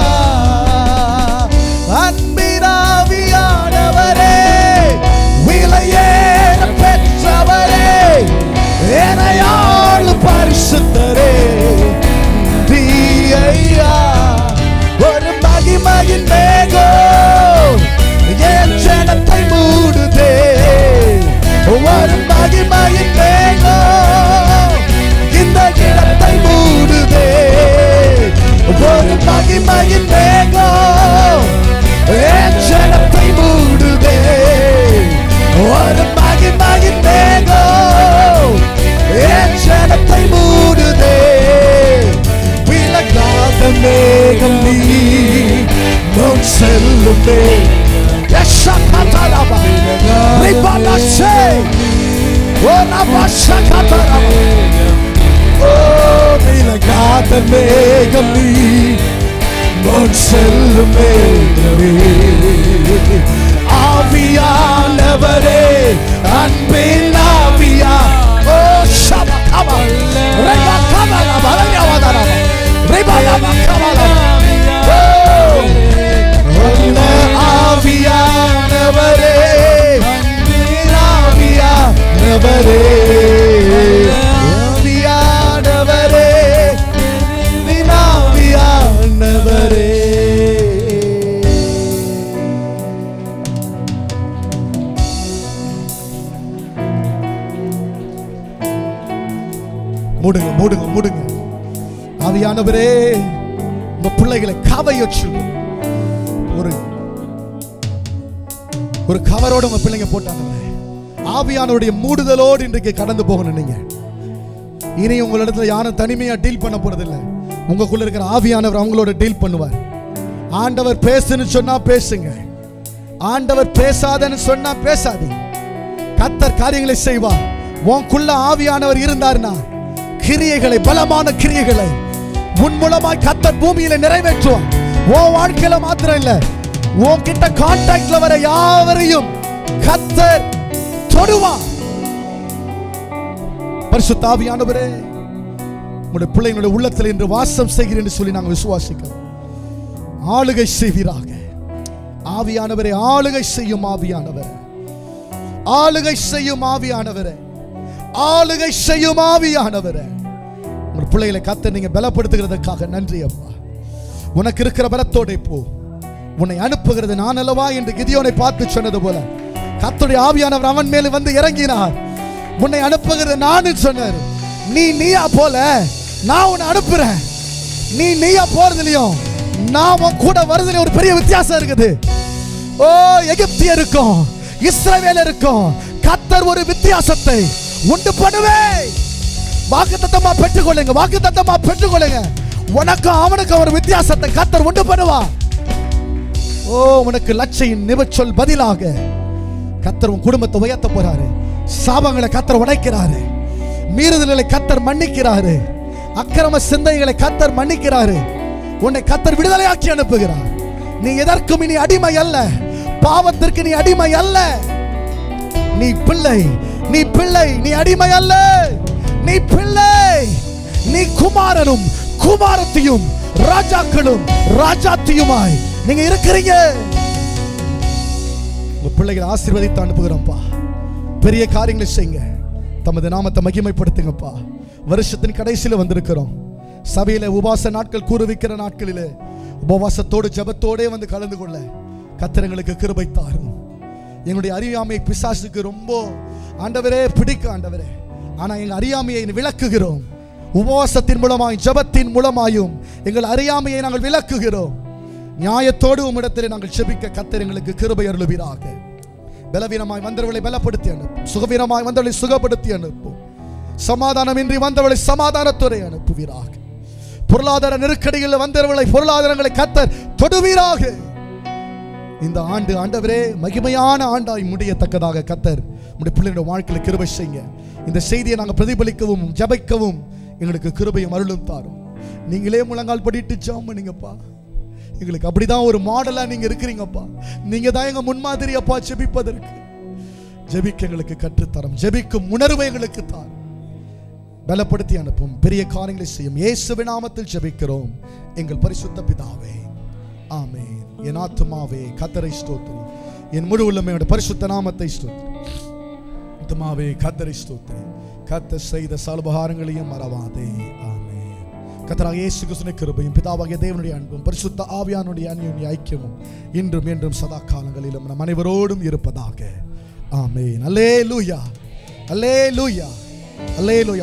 அன்பின் ஆவியானவரே, விலையேற பெற்றவரே, என்னை ஆளும் பரிசுத்தரே, நன்றி ஐயா. ஒரு மகிமையின் மேகம் என் ஜனத்தை மூடுதே. ஒரு மகிமையின் மேகம் இந்த இடத்தை மூடுதே. ஒரு மகிமையின் மேகம் என் ஜனத்தை மூடுதே. ஒரு மகிமையின் மேகம் என் ஜனத்தை மூடுதே. விலகாத மேகம் நீ, முன் செல்லும் மேகம். யஷகதலபா ரிபலஷே ஓரபஷகதலபா. ஓ விலகாத மேகம் நீ, முன் செல்லும் மேகமே. ஆவியானவரே, அன்பின் ஆவியா. ஓ ஷபகபா ரிபகபலபா ரிபகபலபா ரிபகபலபா. நல்ல ஆவியானவரே, அன்பின் ஆவியானவரே, ஆவியானவரே, அன்பின் ஆவியானவரே. மூடுங்க மூடுங்க மூடுங்க. ஆவியானவரே உங்க பிள்ளைகளை காவையொச்சு ஒரு கவரோட உங்க பிள்ளைங்க போட்டாங்க. ஆவியானவருடைய மூடுதலோடு இன்றைக்கு கடந்து போகணும். நீங்க இனி உங்களிடத்துல யாரும் தனிமையா டீல் பண்ண போறதில்லை. உங்களுக்குள்ள இருக்கிற ஆவியானவர் அவங்களோட டீல் பண்ணுவார். ஆண்டவர் பேசுன்னு சொன்னா பேசுங்க, ஆண்டவர் பேசாதன்னு சொன்னா பேசாதீங்க. கர்த்தர் காரியங்களை செய்வார். உனக்குள்ள ஆவியானவர் இருந்தார்னா கிரியைகளை, பலமான கிரியைகளை உன் மூலமாய் கர்த்தர் பூமியில நிறைவேற்றுவார். உன் வாழ்க்கையில மாத்திரம் இல்ல, உன்கிட்ட கான்டாக்ட்ல வர யாவரையும் கர்த்தர் தொடுவார். பரிசுத்த ஆவியானவரே உங்களுடைய பிள்ளைகளுடைய உள்ளத்தில் இன்று வாசம் செய்கிறேன் என்று சொல்லி நாங்கள் விசுவாசிக்கிறோம். ஆளுகை செய்வீராக. ஆவியானவரே ஆளுகை செய்யும் ஆவியானவரே, ஆளுகை செய்யும் ஆவியானவரே, ஆளுகை செய்யும் ஆவியானவரே. உங்கள் பிள்ளைகளை கர்த்தர் நீங்க பலப்படுத்துகிறதுக்காக நன்றி அப்பா. உனக்கு இருக்கிற பலத்தோட போ, உன்னை அனுப்புகிறது நான் அல்லவா என்று கிதியோனை பார்த்து சொன்னது போல கர்த்தருடைய ஆவியானவர் அவன் மேல வந்து இறங்கினார். உன்னை அனுப்புகிறது நான் சொன்னார். நீ நீயா போல, நான் உன்னை அனுப்புறேன். நீ நீயா போறதுலயும் நான் உன் கூட வருதுல ஒரு பெரிய வித்தியாசம் இருக்குது. ஓ, எகிப்தியருக்கும் இஸ்ரவேலருக்கும் கர்த்தர் ஒரு வித்தியாசத்தை உண்டு பண்ணுவே. வாக்குத்தத்தமா பெற்றுக்கொள்ளுங்க, வாக்குத்தத்தமா பெற்றுக்கொள்ளுங்க. உனக்கும் அவனுக்கும் ஒரு வித்தியாசத்தை கர்த்தர் உண்டு பண்ணுவா. ஓ, உனக்கு லட்சையின் நிபச்சொல் பதிலாக கர்த்தர் உன் குடும்பத்தை உயர்த்த போறாரு. சாபங்களை கர்த்தர் உடைக்கிறாரு, மீறுதல்களை கர்த்தர் மன்னிக்கிறாரு, அக்கிரம சிந்தைகளை கர்த்தர் மன்னிக்கிறாரு. உன்னை கர்த்தர் விடுதலையாக்கி அனுப்புகிறார். நீ எதற்கும் இனி அடிமை அல்ல, பாவத்திற்கு நீ அடிமை அல்ல. நீ பிள்ளை, நீ பிள்ளை, நீ அடிமை அல்ல, நீ பிள்ளை. நீ குமாரனும் குமாரத்தியும் ராஜாக்களும் ராஜாத்தியுமாய் நீங்க இருக்கிறீங்க. உங்க பிள்ளைகளை ஆசீர்வதித்து அனுப்புகிறோம்ப்பா. பெரிய காரியங்களை செய்யுங்க, தமது நாமத்தை மகிமைப்படுத்துங்கப்பா. வருஷத்தின் கடைசியில் வந்திருக்கிறோம். சபையில உபவாச நாட்கள் கூறுவிக்கிற நாட்களிலே உபவாசத்தோடு ஜெபத்தோடே வந்து கலந்து கொள்ள கர்த்தருக்கு கிருபை தாரும். எங்களுடைய அறியாமை பிசாசுக்கு ரொம்ப ஆண்டவரே பிடிக்கும் ஆண்டவரே. ஆனா எங்க அறியாமையை விளக்குகிறோம். உபவாசத்தின் மூலமாயும் ஜெபத்தின் மூலமாயும் எங்கள் அறியாமையை நாங்கள் விளக்குகிறோம். நியாயத்தோடு உம்மிடத்தில் நாங்கள் ஜெபிக்க கர்த்தர் எங்களுக்கு கிருபை அருளுவீராக. பலவீனமாய் வந்தவர்களை பலப்படுத்தி அனுப்பும், சுகவீனமாய் வந்தவர்களை சுகப்படுத்தி அனுப்பும், சமாதானமின்றி வந்தவர்களை சமாதானத்துறை அனுப்புவீராக. பொருளாதார நெருக்கடியில் வந்தவர்களை பொருளாதாரங்களை கர்த்தர் தொடுவீராக. இந்த ஆண்டு ஆண்டவரே மகிமையான ஆண்டாய் முடியத்தக்கதாக கர்த்தர் உம்முடைய பிள்ளைகளுடைய வாழ்க்கையில் கிருபை செய்யுங்க. இந்த செய்தியை நாங்கள் பிரதிபலிக்கவும் ஜெபிக்கவும் எங்களுக்கு கிருபையும் அருளும் தாரும். நீங்களே முழங்கால் படிட்டு ஜெபம் பண்ணுங்கப்பா. எங்களுக்கு அப்படிதான் ஒரு மாடலா நீங்க இருக்கிறீங்கப்பா. நீங்க தான் எங்க முன்மாதிரி அப்பா. ஜெபிப்பதற்கு ஜெபிக்க எங்களுக்கு கற்றுத்தரும், ஜெபிக்கும் உணர்வை எங்களுக்கு தாரும், பலப்படுத்தி அனுப்பும், பெரிய காரியங்களை செய்யும். இயேசுவின் நாமத்தில் ஜெபிக்கிறோம் எங்கள் பரிசுத்த பிதாவே, ஆமென். என் ஆத்துமாவே கர்த்தரை ஸ்தோத்திரி, என் முழு உள்ளமே பரிசுத்த நாமத்தை ஸ்தோத்திரி. ஆத்துமாவே கர்த்தரை ஸ்தோத்திரி, கர்த்தர் செய்த சலுபகாரங்களையும் மறவாதே. ஆமென். கர்த்தராகிய இயேசு கிறிஸ்துவின் கிருபையும் பிதாவாகிய தேவனுடைய அன்பும் பரிசுத்த ஆவியானுடைய அன்யோன்ய ஐக்கியமும் இன்றும் என்றும் சதா காலங்களிலும் நம் அனைவரோடும் இருப்பதாக. ஆமென். அல்லேலூயா, அல்லேலூயா, அல்லேலூயா.